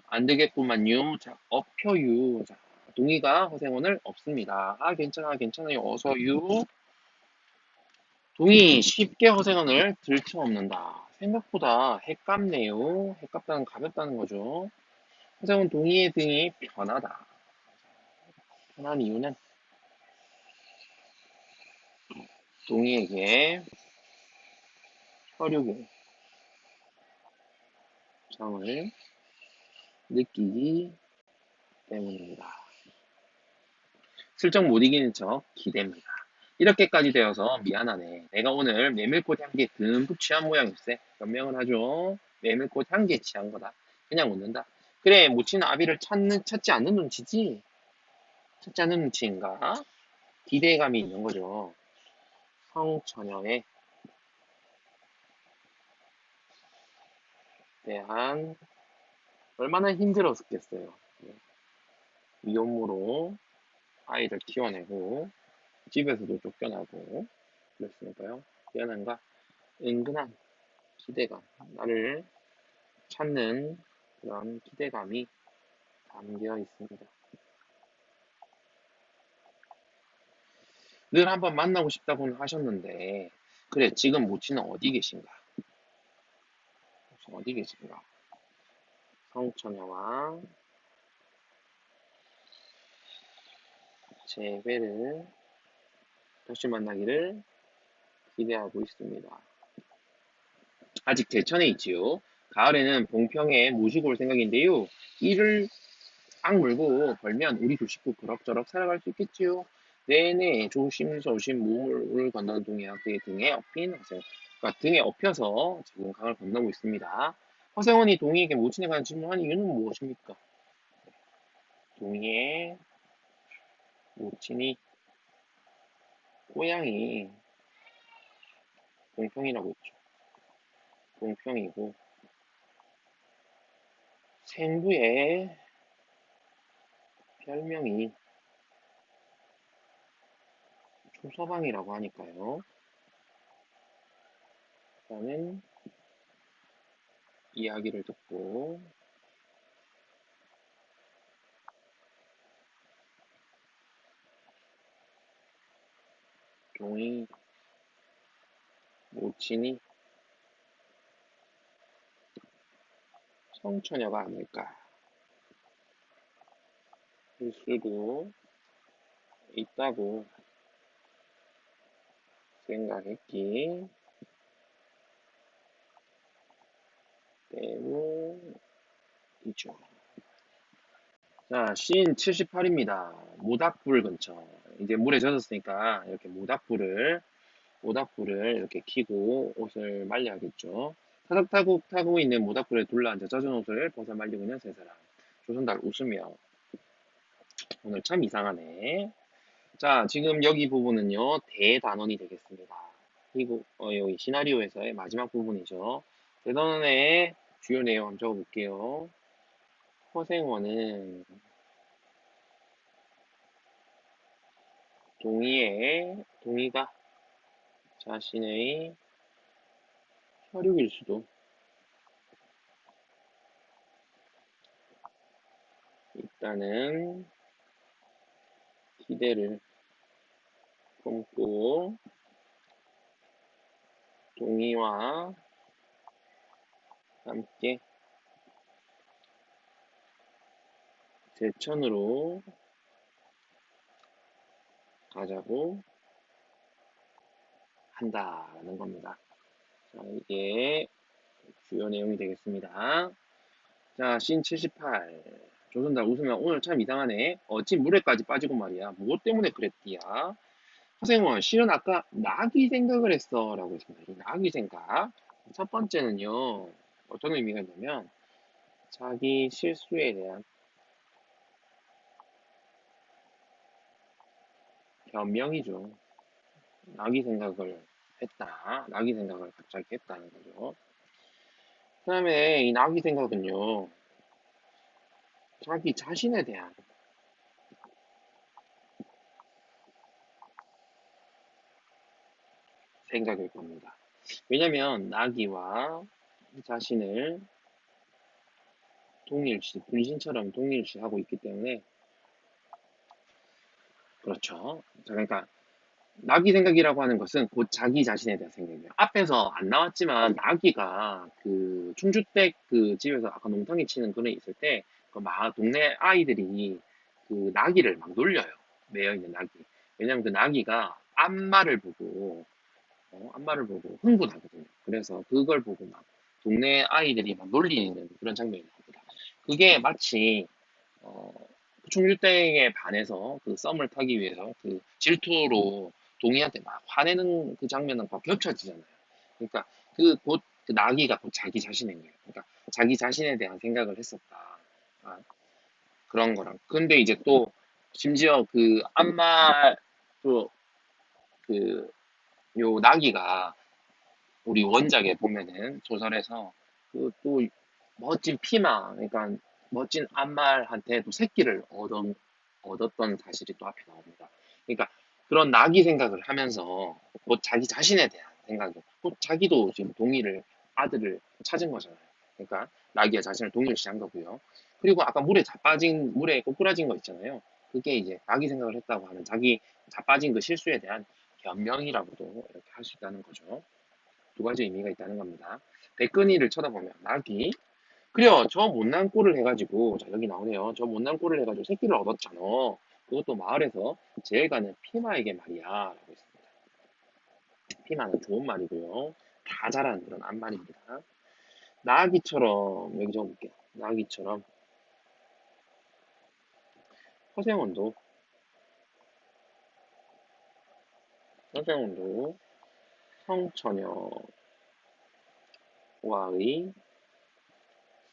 안 되겠구만요. 자, 엎혀유. 자, 동이가 허생원을 엎습니다. 아, 괜찮아요. 어서유. 동이 쉽게 허생원을 들쳐엎는다. 생각보다 해깝네요. 해깝다는 가볍다는 거죠. 허생원 동이의 등이 편하다. 편한 이유는 동이에게 혈육의 정을 느끼기 때문입니다. 슬쩍 못 이기는 척 기대입니다. 이렇게까지 되어서 미안하네. 내가 오늘 메밀꽃 향기에 듬뿍 취한 모양일세. 변명을 하죠. 메밀꽃 향기에 취한 거다. 그냥 웃는다. 그래, 묻히는 아비를 찾지 않는 눈치지? 찾지 않는 눈치인가? 기대감이 있는 거죠. 성처녀에 대한 얼마나 힘들었겠어요. 위험으로 아이를 키워내고 집에서도 쫓겨나고 그랬으니까요. 미안한가? 은근한 기대감, 나를 찾는 그런 기대감이 담겨 있습니다. 늘 한번 만나고 싶다고는 하셨는데, 그래, 지금 모치는 어디 계신가? 어디 계신가? 성처녀와 재회를 다시 만나기를 기대하고 있습니다. 아직 제천에 있지요. 가을에는 봉평에 모시고 올 생각인데요. 이를 악 물고 벌면 우리 두 식구 그럭저럭 살아갈 수 있겠지요. 네네, 조심조심 몸을 건너는 동이야 그의 등에 업힌 허세원. 그러니까 등에 업혀서 지금 강을 건너고 있습니다. 허세원이 동이에게 모친에 관한 질문한 이유는 무엇입니까? 동이의 모친이 고향이 봉평이라고 했죠. 봉평이고 생부의 별명이 초서방이라고 하니까요. 라는 이야기를 듣고 동이 모친이 성처녀가 아닐까 할 수도 있다고 생각했기 때문이죠. 자, 씬 78입니다. 모닥불 근처. 이제 물에 젖었으니까 이렇게 모닥불을 이렇게 켜고 옷을 말려야겠죠. 타닥타국 타고 있는 모닥불에 둘러앉아 젖은 옷을 벗어 말리고 있는 세 사람. 조선달 웃으며 오늘 참 이상하네. 자, 지금 여기 부분은요, 대단원이 되겠습니다. 그리고 여기 시나리오에서의 마지막 부분이죠. 대단원의 주요 내용 한번 적어볼게요. 허생원은 동의가 자신의 혈육일 수도 있다는 기대를 품고 동의와 함께 제천으로 가자고 한다라는 겁니다. 자, 이게 주요 내용이 되겠습니다. 자, 씬 78. 조선달 웃으면 오늘 참 이상하네. 어찌 물에까지 빠지고 말이야. 무엇 때문에 그랬디야? 허생원, 실은 아까 낙이 생각을 했어. 라고 했습니다. 이 낙이 생각. 첫 번째는요, 어떤 의미가 있냐면, 자기 실수에 대한 변명이죠. 낙이 생각을 했다. 낙이 생각을 갑자기 했다는 거죠. 그 다음에 이 낙이 생각은요, 자기 자신에 대한 생각일 겁니다. 왜냐면 나기와 자신을 동일시, 분신처럼 동일시하고 있기 때문에 그렇죠. 자, 그러니까 나기 생각이라고 하는 것은 곧 자기 자신에 대한 생각이에요. 앞에서 안 나왔지만 나기가 그 충주댁 그 집에서 아까 농탕이 치는 그런 애 있을 때 그 막 동네 아이들이 그 나기를 막 놀려요. 매여 있는 나기. 왜냐면 그 나기가 앞말을 보고 흥분하거든요. 그래서 그걸 보고 막 동네 아이들이 막 놀리는 그런 장면이 나옵니다. 그게 마치 어, 충주땡에 반해서 그 썸을 타기 위해서 그 질투로 동희한테 막 화내는 그 장면과 겹쳐지잖아요. 그러니까 그 나기가 곧 자기 자신인 거예요. 그러니까 자기 자신에 대한 생각을 했었다. 아, 그런 거랑. 근데 이제 또 심지어 그 앞말 또그 요 나기가 우리 원작에 보면은 소설에서 그 또 멋진 피마, 그러니까 멋진 안말한테 또 새끼를 얻었던 사실이 또 앞에 나옵니다. 그러니까 그런 나기 생각을 하면서 곧 자기 자신에 대한 생각이, 곧 자기도 지금 아들을 찾은 거잖아요. 그러니까 나기가 자신을 동일시한 거고요. 그리고 아까 물에 꼬꾸라진 거 있잖아요. 그게 이제 나기 생각을 했다고 하는 자기 자빠진 그 실수에 대한 변명이라고도 이렇게 할 수 있다는 거죠. 두 가지 의미가 있다는 겁니다. 백근이를 쳐다보면 낙이 그래요. 저 못난 꼴을 해가지고 자 여기 나오네요. 저 못난 꼴을 해가지고 새끼를 얻었잖아. 그것도 마을에서 제일 가는 피마에게 말이야 라고 했습니다. 피마는 좋은 말이고요. 다 잘하는 그런 안말입니다. 나기처럼 여기 적어볼게요. 나기처럼 허생원도 허생원도 성처녀와의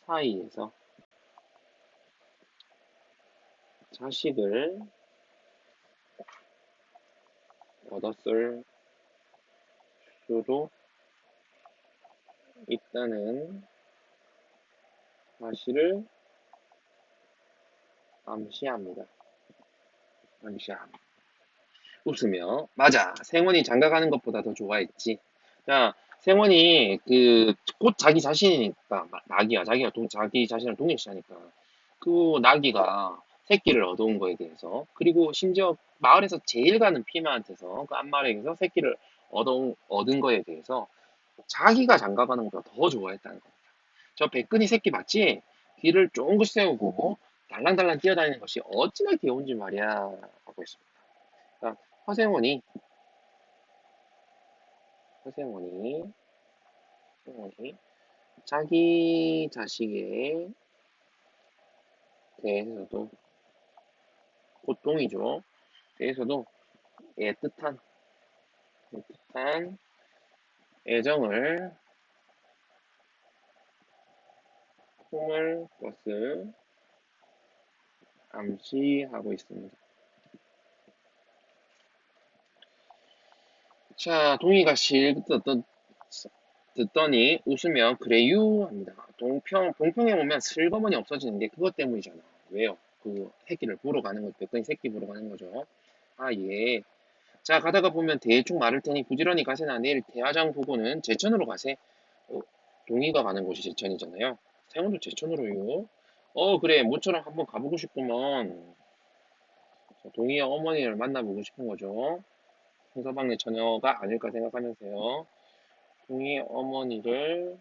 사이에서 자식을 얻었을 수도 있다는 사실을 암시합니다. 암시함. 웃으며. 맞아. 생원이 장가가는 것보다 더 좋아했지. 자, 생원이 곧 자기 자신이니까, 자기 자신을 동일시하니까. 그 나기가 새끼를 얻어온 거에 대해서, 그리고 심지어 마을에서 제일 가는 피마한테서, 그 안마에게서 새끼를 얻은 거에 대해서 자기가 장가가는 것보다 더 좋아했다는 겁니다. 저 백근이 새끼 맞지? 귀를 쫑긋 세우고 달랑달랑 뛰어다니는 것이 어찌나 귀여운지 말이야. 하고 있습니다. 그러니까 허생원이, 허생원이, 허생원이 자기 자식에 대해서도, 고통이죠. 대해서도 애틋한, 애틋한 애정을 품을 것을 암시하고 있습니다. 자, 동희가 듣더니 웃으며 그래유 합니다. 동평에 오면 슬그머니 없어지는데 그것 때문이잖아. 왜요? 그 새끼를 보러 가는 거죠. 백건이 새끼 보러 가는 거죠. 아, 예. 자, 가다가 보면 대충 말을 테니 부지런히 가세나 내일 대화장 보고는 제천으로 가세. 어, 동희가 가는 곳이 제천이잖아요. 세원도 제천으로요. 그래. 모처럼 한번 가보고 싶구먼. 동희의 어머니를 만나보고 싶은 거죠. 상서방의 처녀가 아닐까 생각하면서요. 동희의 어머니를,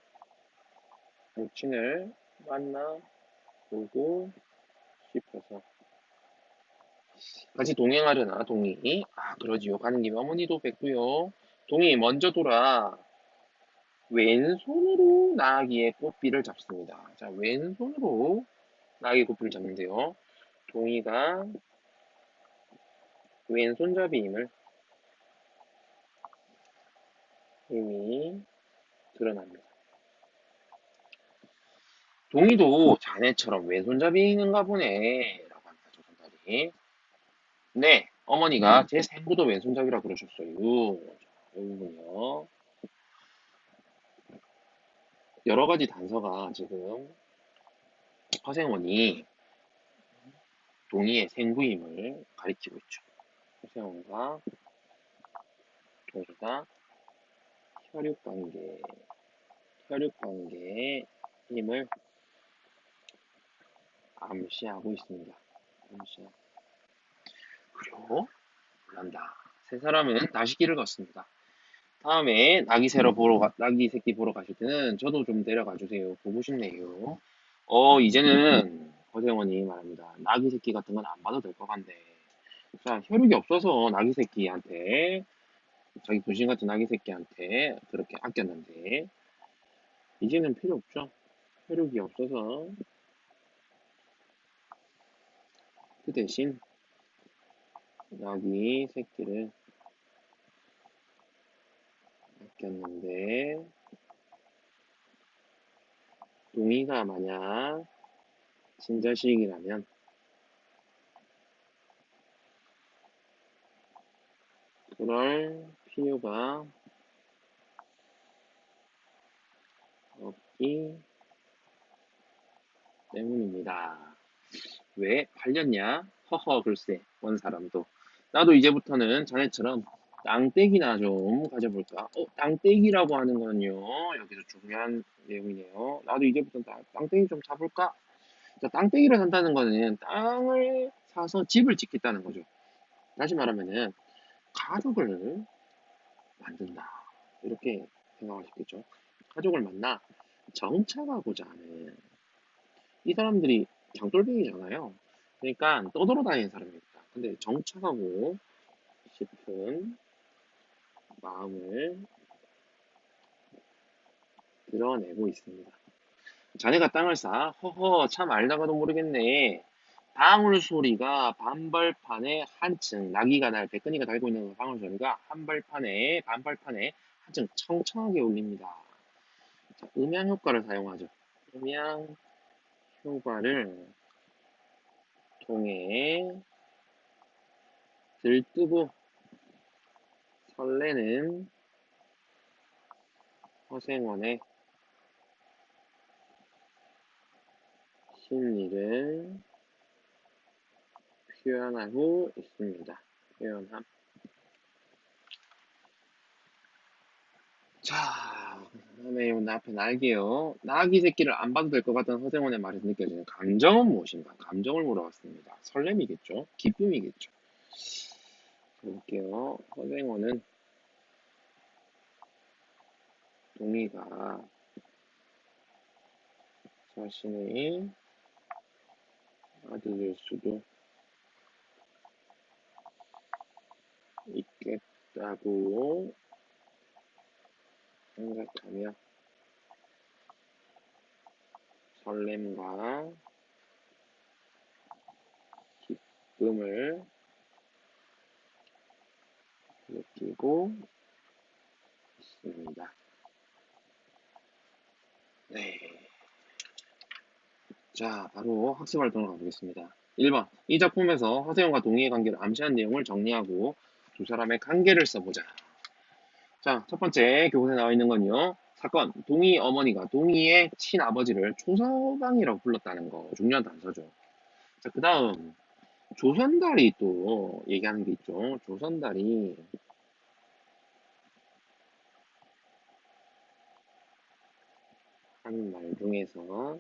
母亲을 만나보고 싶어서. 같이 동행하려나, 동희? 아, 그러지요. 가는 김에 어머니도 뵙고요. 동희 먼저 돌아 왼손으로 나아기의 꽃비를 잡습니다. 자, 왼손으로 나아기의 꽃비를 잡는데요. 동희가 왼손잡이임을 이미 드러납니다. 동희도 자네처럼 왼손잡이인가 보네. 라고 합니다. 조선달이. 네, 어머니가 제 생부도 왼손잡이라 그러셨어요. 이 부분이요. 여러 가지 단서가 지금 허생원이 동희의 생부임을 가리키고 있죠. 허생원과 동희가 혈육관계, 혈육관계임을 암시하고 있습니다. 암시하고. 그리고 몰란다. 세 사람은 다시 길을 걷습니다. 다음에 낙이 새끼 보러 가실 때는 저도 좀 데려가 주세요. 보고 싶네요. 이제는 허생원이 말합니다. 낙이 새끼 같은 건 안 봐도 될 것 같네. 자, 혈육이 없어서 낙이 새끼한테, 자기 분신 같은 낙이 새끼한테 그렇게 아꼈는데, 이제는 필요 없죠. 혈육이 없어서 그 대신 낙이 새끼를 아꼈는데, 동의가 만약 친자식이라면 그럴 필요가 없기 때문입니다. 왜 팔렸냐? 허허 글쎄 원 사람도. 나도 이제부터는 자네처럼 땅떼기나 좀 가져볼까? 땅떼기라고 하는 거는요. 여기서 중요한 내용이네요. 나도 이제부터 땅떼기 좀 사볼까? 자, 땅떼기를 산다는 거는 땅을 사서 집을 짓겠다는 거죠. 다시 말하면은 가족을 만든다. 이렇게 생각할 수 있겠죠. 가족을 만나 정착하고자 하는 이 사람들이 장돌뱅이잖아요. 그러니까 떠돌아다니는 사람입니다. 근데 정착하고 싶은 마음을 드러내고 있습니다. 자네가 땅을 싸? 허허, 참 알다가도 모르겠네. 방울 소리가 반벌판에 한층, 나귀가 백근이가 달고 있는 그 방울 소리가 반벌판에 한층 청청하게 울립니다. 자, 음향 효과를 사용하죠. 음향 효과를 통해 들뜨고 설레는 허생원의 심리를 표현하고 있습니다. 표현함. 자, 그다음에 앞에 날개요. 나귀 새끼를 안 봐도 될 것 같은 허생원의 말에서 느껴지는 감정은 무엇인가? 감정을 물어봤습니다. 설렘이겠죠? 기쁨이겠죠? 볼게요. 허생원은 동의가 자신의 아들일 수도 있겠다고 생각하며 설렘과 기쁨을 느끼고 있습니다. 네. 자, 바로 학습 활동을 가보겠습니다. 1번. 이 작품에서 허세영과 동의의 관계를 암시한 내용을 정리하고 두 사람의 관계를 써보자. 자, 첫 번째 교훈에 나와 있는 건요. 사건, 동의 어머니가 동의의 친아버지를 조서방이라고 불렀다는 거. 중요한 단서죠. 자, 그 다음, 조선달이 또 얘기하는 게 있죠. 조선달이 한 말 중에서,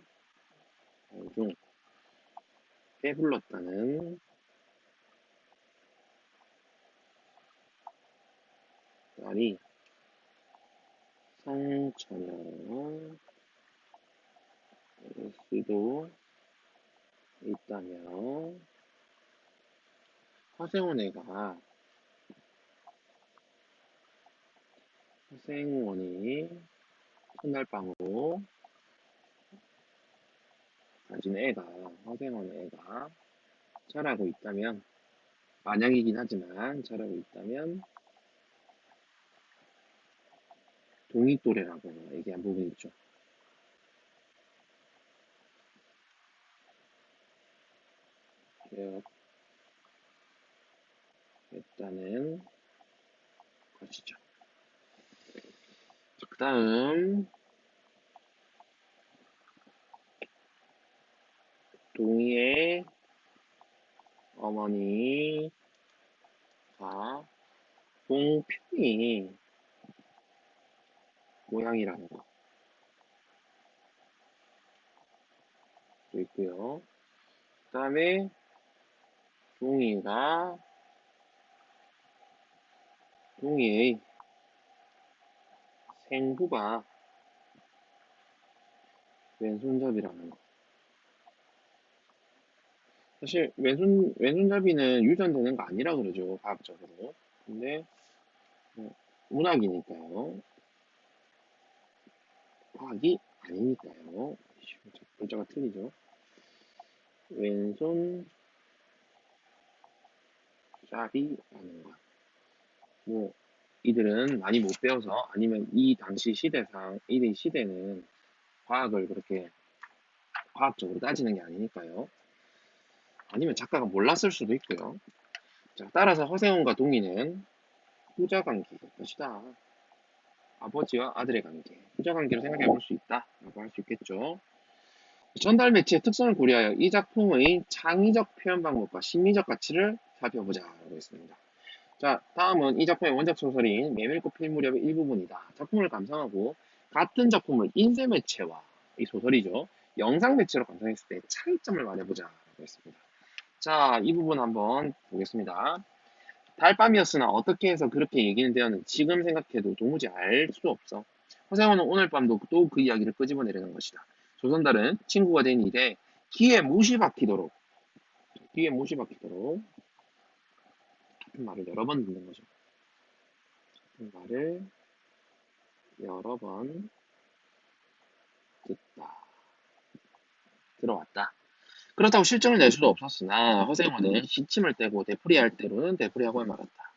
말 중, 빼불렀다는 쌀이 성천여일 수도 있다며 허생원이 첫날밤으로 가진 허생원의 애가 자라고 있다면, 만약이긴 하지만 자라고 있다면 동이 또래라고 얘기한 부분이 있죠. 되었다는 것이죠. 그 다음 동이의 어머니가 봉평이 모양이라는 것도 있고요. 그 다음에 동이의 생부가 왼손잡이라는 거. 사실 왼손잡이는 유전되는 거 아니라 그러죠, 과학적으로. 근데 문학이니까요. 과학이 아니니까요. 글자가 틀리죠. 왼손잡이라는 것. 뭐 이들은 많이 못 배워서, 아니면 이 당시 시대상 이 시대는 과학을 그렇게 과학적으로 따지는 게 아니니까요. 아니면 작가가 몰랐을 수도 있고요. 자, 따라서 허세원과 동의는 후자 관계일 것이다. 아버지와 아들의 관계, 후자 관계로 생각해 볼 수 있다라고 할 수 있겠죠. 전달 매체의 특성을 고려하여 이 작품의 창의적 표현 방법과 심리적 가치를 살펴보자라고 했습니다. 자, 다음은 이 작품의 원작 소설인 메밀꽃 필 무렵의 일부분이다. 작품을 감상하고 같은 작품을 인쇄 매체와, 이 소설이죠, 영상 매체로 감상했을 때 차이점을 말해보자라고 했습니다. 자, 이 부분 한번 보겠습니다. 달밤이었으나 어떻게 해서 그렇게 얘기는 되었는지 지금 생각해도 도무지 알 수 없어. 허세호는 오늘 밤도 또 그 이야기를 끄집어내려는 것이다. 조선달은 친구가 된 이래 귀에 못이 박히도록 같은 말을 여러 번 듣는 거죠. 같은 말을 여러 번 듣다. 들어왔다. 그렇다고 실정을 낼 수도 없었으나 허생호는 시침을 떼고 되풀이할 때로는 되풀이하고 말았다.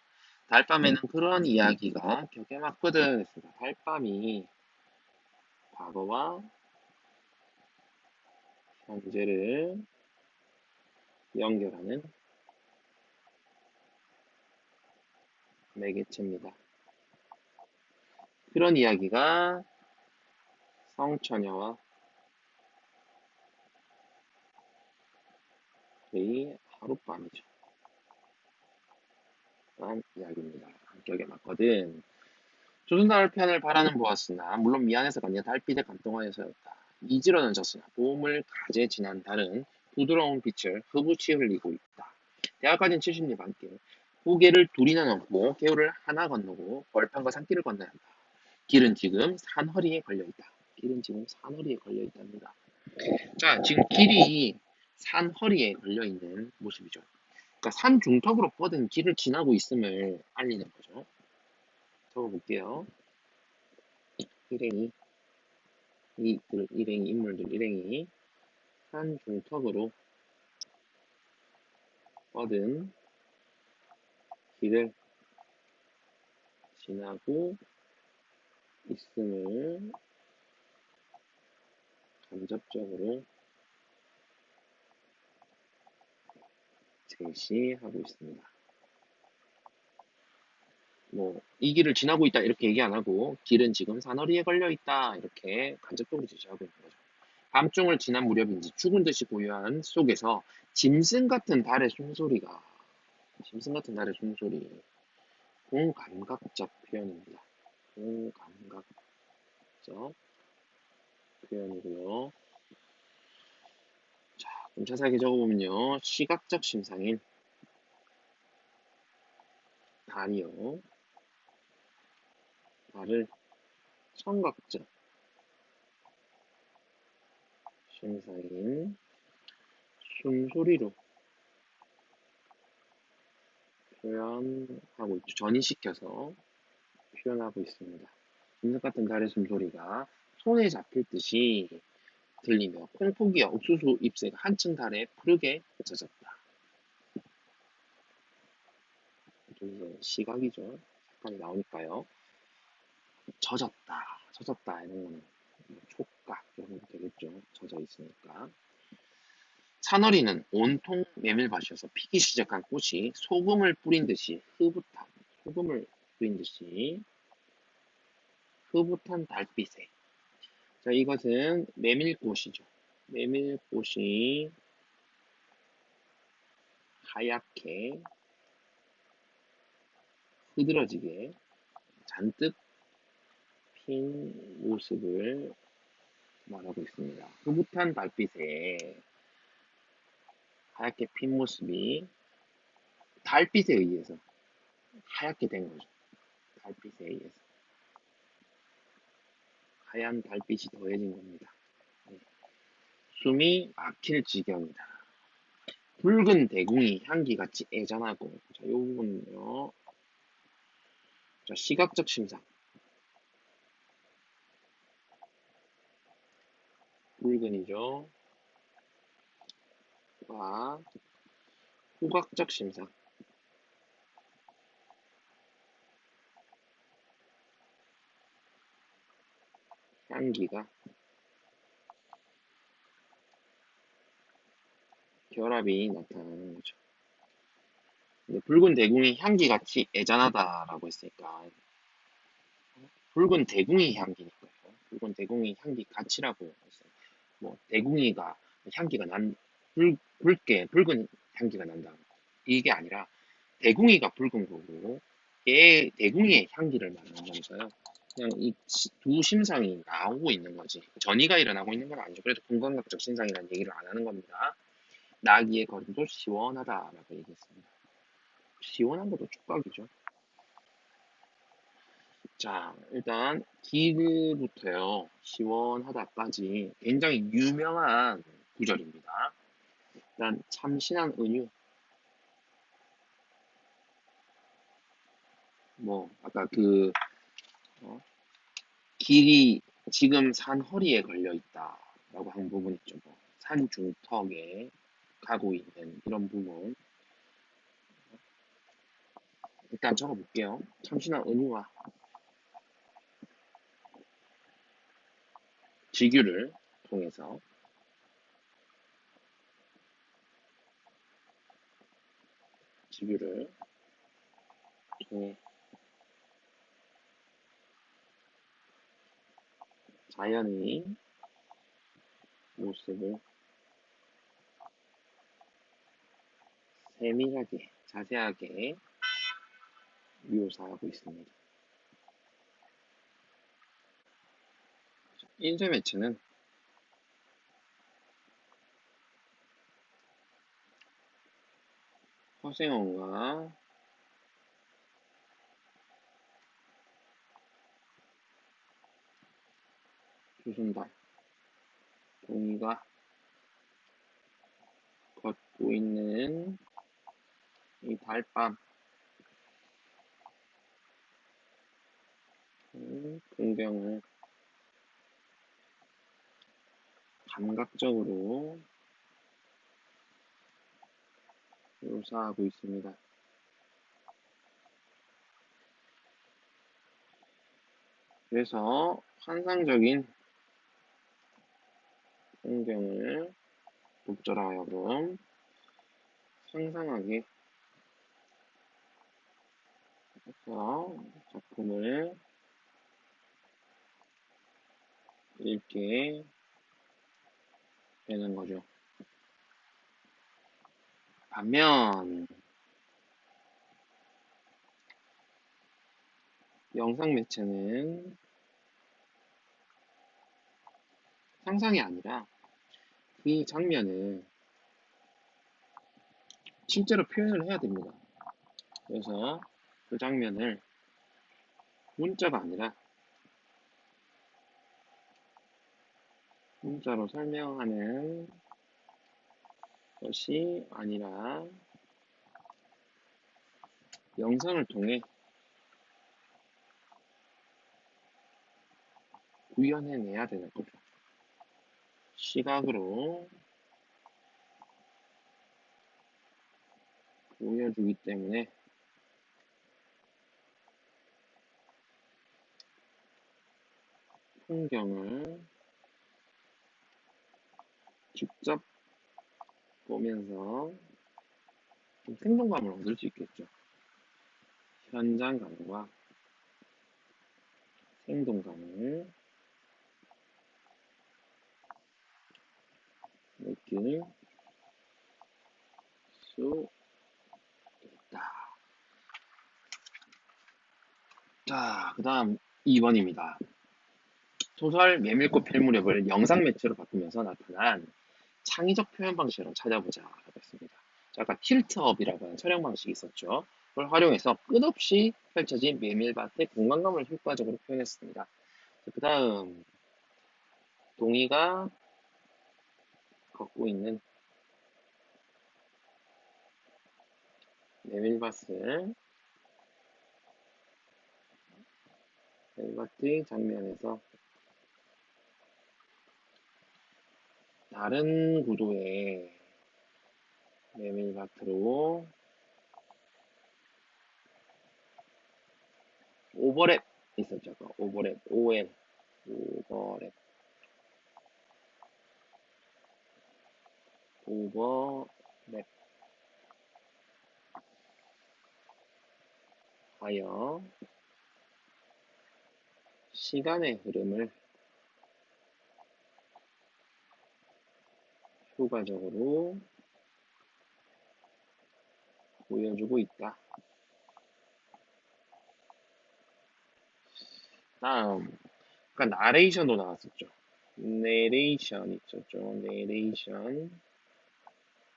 달밤에는 그러한 이야기가 격에 맞거든 했습니다. 달밤이 과거와 현재를 연결하는 매개체입니다. 그런 이야기가 성처녀와 그의 하룻밤이죠. 라는 이야기입니다. 격에 맞거든. 조선달 편을 바라는 보았으나 물론 미안해서가 아니라 달빛에 감동하여서였다. 이지러는 졌으나 봄을 가제 지난 달은 부드러운 빛을 흐부치 흘리고 있다. 대학까지는 70리 반길. 후계를 둘이나 넘고 개울을 하나 건너고 벌판과 산길을 건너야 한다. 길은 지금 산허리에 걸려있다. 길은 지금 산허리에 걸려있답니다. 자, 지금 길이 산허리에 걸려있는 모습이죠. 그러니까 산 중턱으로 뻗은 길을 지나고 있음을 알리는 거죠. 적어볼게요. 일행이 산 중턱으로 뻗은 길을 지나고 있음을 간접적으로 제시하고 있습니다. 뭐, 이 길을 지나고 있다 이렇게 얘기 안 하고 길은 지금 산허리에 걸려 있다 이렇게 간접적으로 제시하고 있는 거죠. 밤중을 지난 무렵인지 죽은 듯이 고요한 속에서 짐승 같은 달의 숨소리, 공감각적 표현입니다. 공감각적 표현이고요. 자, 좀 자세하게 적어보면요. 시각적 심상인 달이요. 달을 청각적 심사인 숨소리로 표현하고 있죠. 전이시켜서 표현하고 있습니다. 김석 같은 달의 숨소리가 손에 잡힐 듯이 들리며 콩포기와 옥수수 잎새가 한층 달에 푸르게 젖었다. 이제 시각이죠. 색깔이 나오니까요. 젖었다 이런 거는 뭐 촉각 이런 거 되겠죠. 젖어 있으니까. 산허리는 온통 메밀밭이어서 피기 시작한 꽃이 소금을 뿌린 듯이 흐붓한 달빛에. 자, 이것은 메밀꽃이죠. 메밀꽃이 하얗게 흐드러지게 잔뜩 핀 모습을 말하고 있습니다. 흐뭇한 달빛에 하얗게 핀 모습이 달빛에 의해서 하얗게 된 거죠. 달빛에 의해서 하얀 달빛이 더해진 겁니다. 네. 숨이 막힐 지경이다. 붉은 대궁이 향기같이 애잔하고. 자, 이 부분은요. 자, 시각적 심상. 붉은이죠. 와, 후각적 심상. 향기가 결합이 나타나는 거죠. 근데 붉은 대궁이 향기같이 애잔하다라고 했으니까 붉은 대궁이 향기니까요. 붉은 대궁이 향기같이라고 했어요. 뭐 대궁이가 향기가 붉은 향기가 난다. 이게 아니라 대궁이가 붉은 거고 얘 대궁이의 향기를 말하는 거니까요. 그냥 이 두 심상이 나오고 있는 거지. 전이가 일어나고 있는 건 아니죠. 그래도 공감각적 신상이라는 얘기를 안 하는 겁니다. 나기의 거리도 시원하다라고 얘기했습니다. 시원한 것도 촉각이죠. 자, 일단 길부터요. 시원하다까지 굉장히 유명한 구절입니다. 일단 참신한 은유, 뭐 아까 그 어, 길이 지금 산 허리에 걸려 있다라고 한 부분 있죠. 뭐, 산 중턱에 가고 있는 이런 부분 일단 적어볼게요. 참신한 은유와 지규를 통해서 지규를 통해 자연의 모습을 세밀하게 자세하게 묘사하고 있습니다. 인쇄 매체는 허생원과 조순달, 동이가 걷고 있는 이 달밤 풍경을 감각적으로 묘사하고 있습니다. 그래서 환상적인 풍경을 독자하여금 상상하게 해서 작품을 읽게 되는 거죠. 반면 영상 매체는 상상이 아니라 그 장면을 실제로 표현을 해야 됩니다. 그래서 그 장면을 문자가 아니라 문자로 설명하는 것이 아니라 영상을 통해 구현해내야 되는 거죠. 시각으로 보여주기 때문에 풍경을 직접 보면서 좀 생동감을 얻을 수 있겠죠. 현장감과 생동감을 느낄 수 있다. 자, 그 다음 2번입니다. 소설 메밀꽃 필무렵을 영상 매체로 바꾸면서 나타난 창의적 표현 방식을 찾아보자 라고 했습니다. 자, 아까 틸트업이라고 하는 촬영 방식이 있었죠. 그걸 활용해서 끝없이 펼쳐진 메밀밭의 공간감을 효과적으로 표현했습니다. 그 다음 동이가 걷고 있는 메밀밭의 장면에서 다른 구도의 메밀밭으로 오버랩 있었죠. 오버랩, OL, 오버랩, 오버랩 하여 시간의 흐름을 효과적으로 보여주고 있다. 다음, 아까 나레이션도 나왔었죠. 내레이션 있었죠.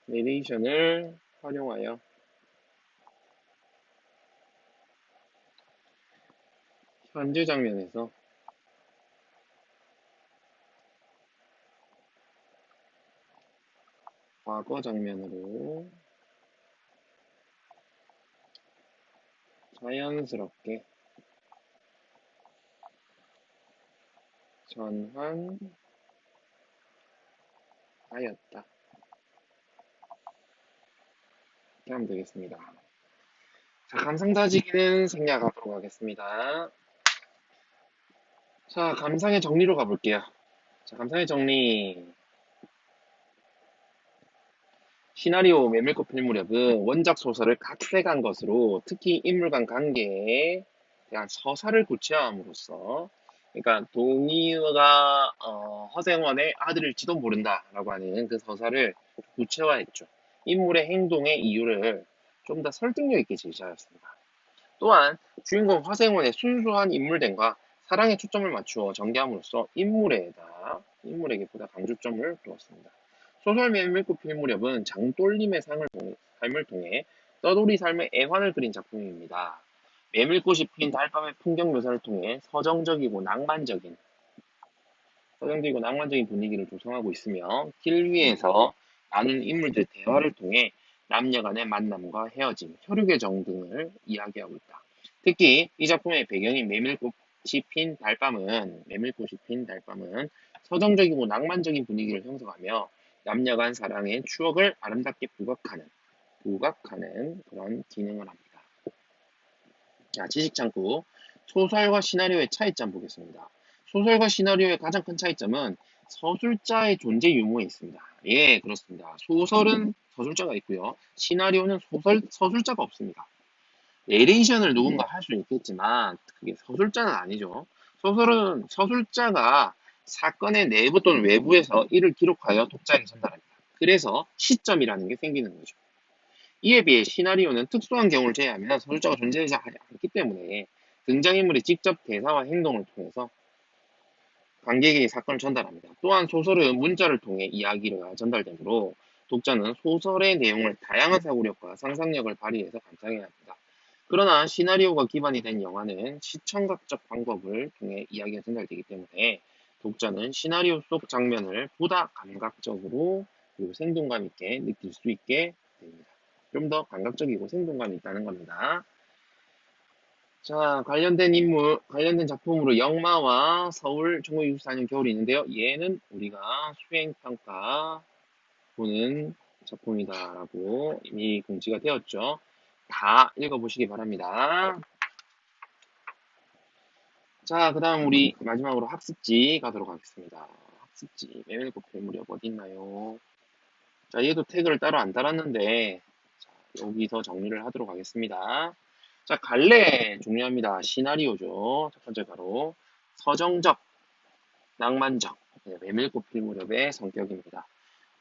내레이션을 활용하여 현재 장면에서 과거 장면으로 자연스럽게 전환하였다. 이렇게 하면 되겠습니다. 자, 감상다지기는 생략하도록 하겠습니다. 자, 감상의 정리로 가볼게요. 자, 감상의 정리. 시나리오 메밀꽃 필무렵은 원작 소설을 각색한 것으로 특히 인물 간 관계에 대한 서사를 구체화함으로써 그러니까 동의가 허생원의 아들일지도 모른다라고 하는 그 서사를 구체화했죠. 인물의 행동의 이유를 좀 더 설득력 있게 제시하였습니다. 또한 주인공 화생원의 순수한 인물됨과 사랑에 초점을 맞추어 전개함으로써 인물에게 보다 강조점을 두었습니다. 소설 메밀꽃 필무렵은 장돌림의 삶을 통해 떠돌이 삶의 애환을 그린 작품입니다. 메밀꽃이 핀 달밤의 풍경 묘사를 통해 서정적이고 낭만적인 분위기를 조성하고 있으며 길 위에서 나눈 인물들의 대화를 통해 남녀 간의 만남과 헤어짐, 혈육의 정 등을 이야기하고 있다. 특히 이 작품의 배경인 메밀꽃이 핀 달밤은 서정적이고 낭만적인 분위기를 형성하며 남녀 간 사랑의 추억을 아름답게 부각하는 그런 기능을 합니다. 자, 지식창구. 소설과 시나리오의 차이점 보겠습니다. 소설과 시나리오의 가장 큰 차이점은 서술자의 존재 유무에 있습니다. 예, 그렇습니다. 소설은 서술자가 있고요. 시나리오는 서술자가 없습니다. 내레이션을 누군가 할 수는 있겠지만 그게 서술자는 아니죠. 소설은 서술자가 사건의 내부 또는 외부에서 이를 기록하여 독자에게 전달합니다. 그래서 시점이라는 게 생기는 거죠. 이에 비해 시나리오는 특수한 경우를 제외하면 서술자가 존재하지 않기 때문에 등장인물이 직접 대사와 행동을 통해서 관객에게 사건을 전달합니다. 또한 소설은 문자를 통해 이야기가 전달되므로 독자는 소설의 내용을 다양한 사고력과 상상력을 발휘해서 감상해야 합니다. 그러나 시나리오가 기반이 된 영화는 시청각적 방법을 통해 이야기가 전달되기 때문에 독자는 시나리오 속 장면을 보다 감각적으로 그리고 생동감 있게 느낄 수 있게 됩니다. 좀 더 감각적이고 생동감이 있다는 겁니다. 자, 관련된 작품으로 영마와 서울 1964년 겨울이 있는데요. 얘는 우리가 수행평가 보는 작품이다라고 이미 공지가 되었죠. 다 읽어보시기 바랍니다. 자, 그 다음 우리 마지막으로 학습지 가도록 하겠습니다. 학습지, 메밀꽃필 무렵 어디 있나요? 자, 얘도 태그를 따로 안 달았는데, 자, 여기서 정리를 하도록 하겠습니다. 자, 갈래 중요합니다. 시나리오죠. 첫 번째 가로. 서정적, 낭만적, 메밀꽃필 무렵의 성격입니다.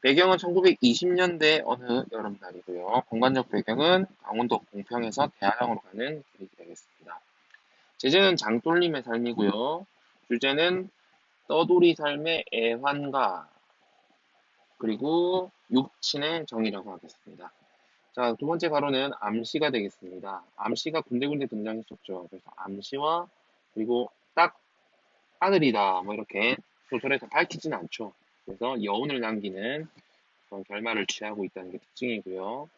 배경은 1920년대 어느 여름날이고요. 공간적 배경은 강원도 공평에서 대한항으로 가는 길이 되겠습니다. 제재는 장돌림의 삶이고요. 주제는 떠돌이 삶의 애환가 그리고 육친의 정이라고 하겠습니다. 자, 두 번째 가로는 암시가 되겠습니다. 암시가 군데군데 등장했었죠. 그래서 암시와 그리고 딱 아들이다 뭐 이렇게 소설에서 밝히지는 않죠. 그래서 여운을 남기는 그런 결말을 취하고 있다는 게 특징이고요.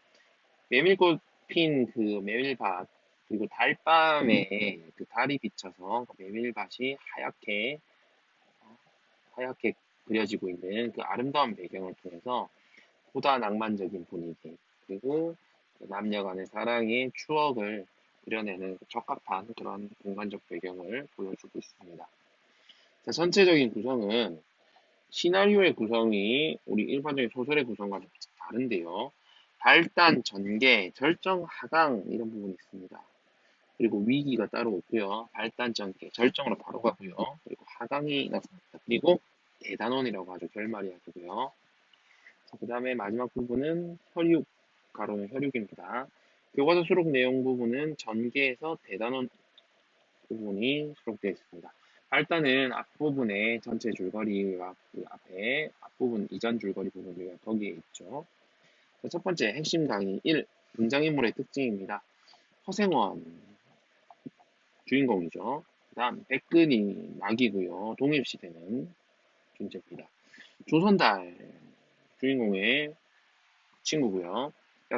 메밀꽃 핀 그 메밀밭 그리고 달밤에 그 달이 비쳐서 그 메밀밭이 하얗게 그려지고 있는 그 아름다운 배경을 통해서 보다 낭만적인 분위기 그리고 그 남녀 간의 사랑의 추억을 그려내는 적합한 그런 공간적 배경을 보여주고 있습니다. 자, 전체적인 구성은 시나리오의 구성이 우리 일반적인 소설의 구성과 좀 다른데요. 발단, 전개, 절정, 하강 이런 부분이 있습니다. 그리고 위기가 따로 없고요. 발단, 전개, 절정으로 바로 가고요. 그리고 하강이 나타납니다. 그리고 대단원이라고 하죠. 결말이 하고요. 그 다음에 마지막 부분은 혈육, 가로는 혈육입니다. 교과서 수록 내용 부분은 전개에서 대단원 부분이 수록되어 있습니다. 발단은 앞부분에 전체 줄거리와 그 앞에 앞부분 이전 줄거리 부분이 거기에 있죠. 첫 번째 핵심 강의 1. 등장인물의 특징입니다. 허생원 주인공이죠. 그 다음 백근이 낙이고요. 동일시대는 존재입니다. 조선달 주인공의 친구고요.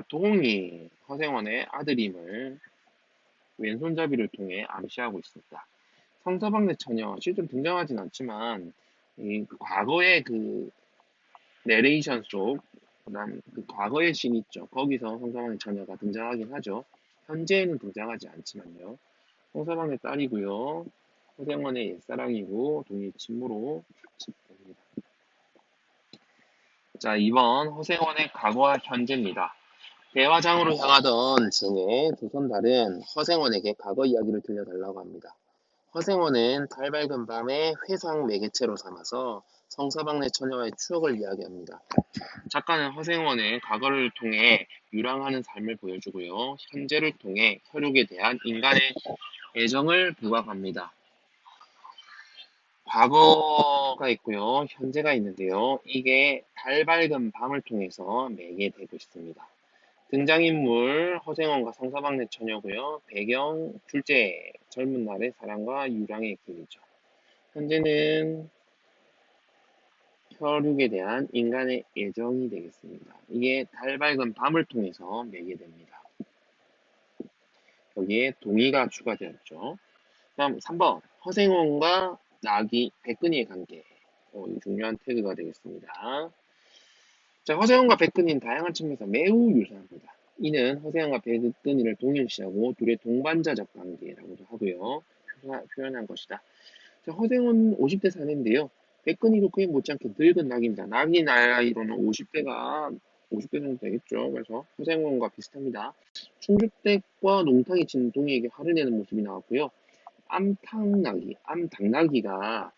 동이 허생원의 아들임을 왼손잡이를 통해 암시하고 있습니다. 성서방네 처녀 실제로 등장하진 않지만 그 과거의 그 내레이션 속 그다음 그 과거의 씬 있죠. 거기서 성서방네 처녀가 등장하긴 하죠. 현재에는 등장하지 않지만요. 성서방네 딸이고요. 허생원의 옛사랑이고 동의 친모로 집됩니다. 자, 2번 허생원의 과거와 현재입니다. 대화장으로 향하던 중에 조선달은 허생원에게 과거 이야기를 들려달라고 합니다. 허생원은 달 밝은 밤에 회상 매개체로 삼아서 성서방네 처녀와의 추억을 이야기합니다. 작가는 허생원의 과거를 통해 유랑하는 삶을 보여주고요. 현재를 통해 혈육에 대한 인간의 애정을 부각합니다. 과거가 있고요. 현재가 있는데요. 이게 달 밝은 밤을 통해서 매개되고 있습니다. 등장인물 허생원과 성서방네 처녀고요. 배경 둘째 젊은 날의 사랑과 유랑의 길이죠. 현재는 혈육에 대한 인간의 애정이 되겠습니다. 이게 달 밝은 밤을 통해서 매개됩니다. 여기에 동의가 추가되었죠. 다음 3번 허생원과 낙이 백근이의 관계. 이 중요한 태그가 되겠습니다. 자, 허생원과 백근이는 다양한 측면에서 매우 유사합니다. 이는 허생원과 백근이를 동일시하고 둘의 동반자적 관계라고도 하고요. 표현한 것이다. 자, 허생원 50대 사내인데요. 백근이도 그에 못지않게 늙은 낙입니다. 낙이 나이로는 50대 정도 되겠죠. 그래서 허생원과 비슷합니다. 충주댁과 농탕이 친 동이에게 화를 내는 모습이 나왔고요. 암당나기가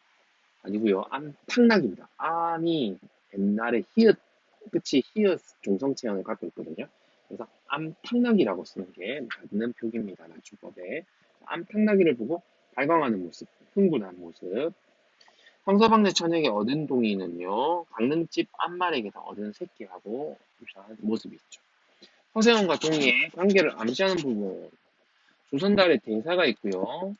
아니고요. 암탕나기입니다. 암이 옛날에 히읗 끝이 히읗 종성체형을 갖고 있거든요. 그래서 암탕나기라고 쓰는 게 맞는 표기입니다. 맞춤법에. 암탕나기를 보고 발광하는 모습, 흥분한 모습. 황서방네 처녀에게 얻은 동이는요, 강릉집 암말에게서 얻은 새끼하고 유사한 모습이 있죠. 허세원과 동이의 관계를 암시하는 부분, 조선달의 대사가 있고요.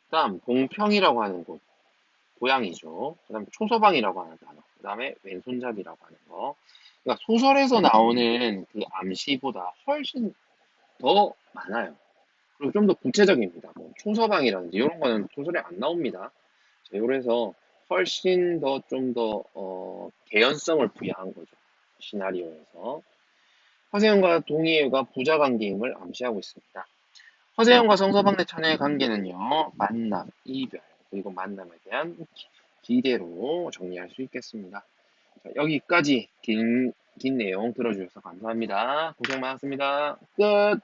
그다음 봉평이라고 하는 곳, 고양이죠. 그다음에 초서방이라고 하는 단어, 그다음에 왼손잡이라고 하는 거. 그러니까 소설에서 나오는 그 암시보다 훨씬 더 많아요. 그리고 좀 더 구체적입니다. 뭐 초서방이라든지 이런 거는 소설에 안 나옵니다. 자, 요래서 훨씬 더 좀 더 개연성을 부여한 거죠. 시나리오에서. 허세영과 동의애가 부자 관계임을 암시하고 있습니다. 허세영과 성서방네 처녀의 관계는요, 만남, 이별, 그리고 만남에 대한 기대로 정리할 수 있겠습니다. 자, 여기까지 긴 내용 들어주셔서 감사합니다. 고생 많았습니다. 끝!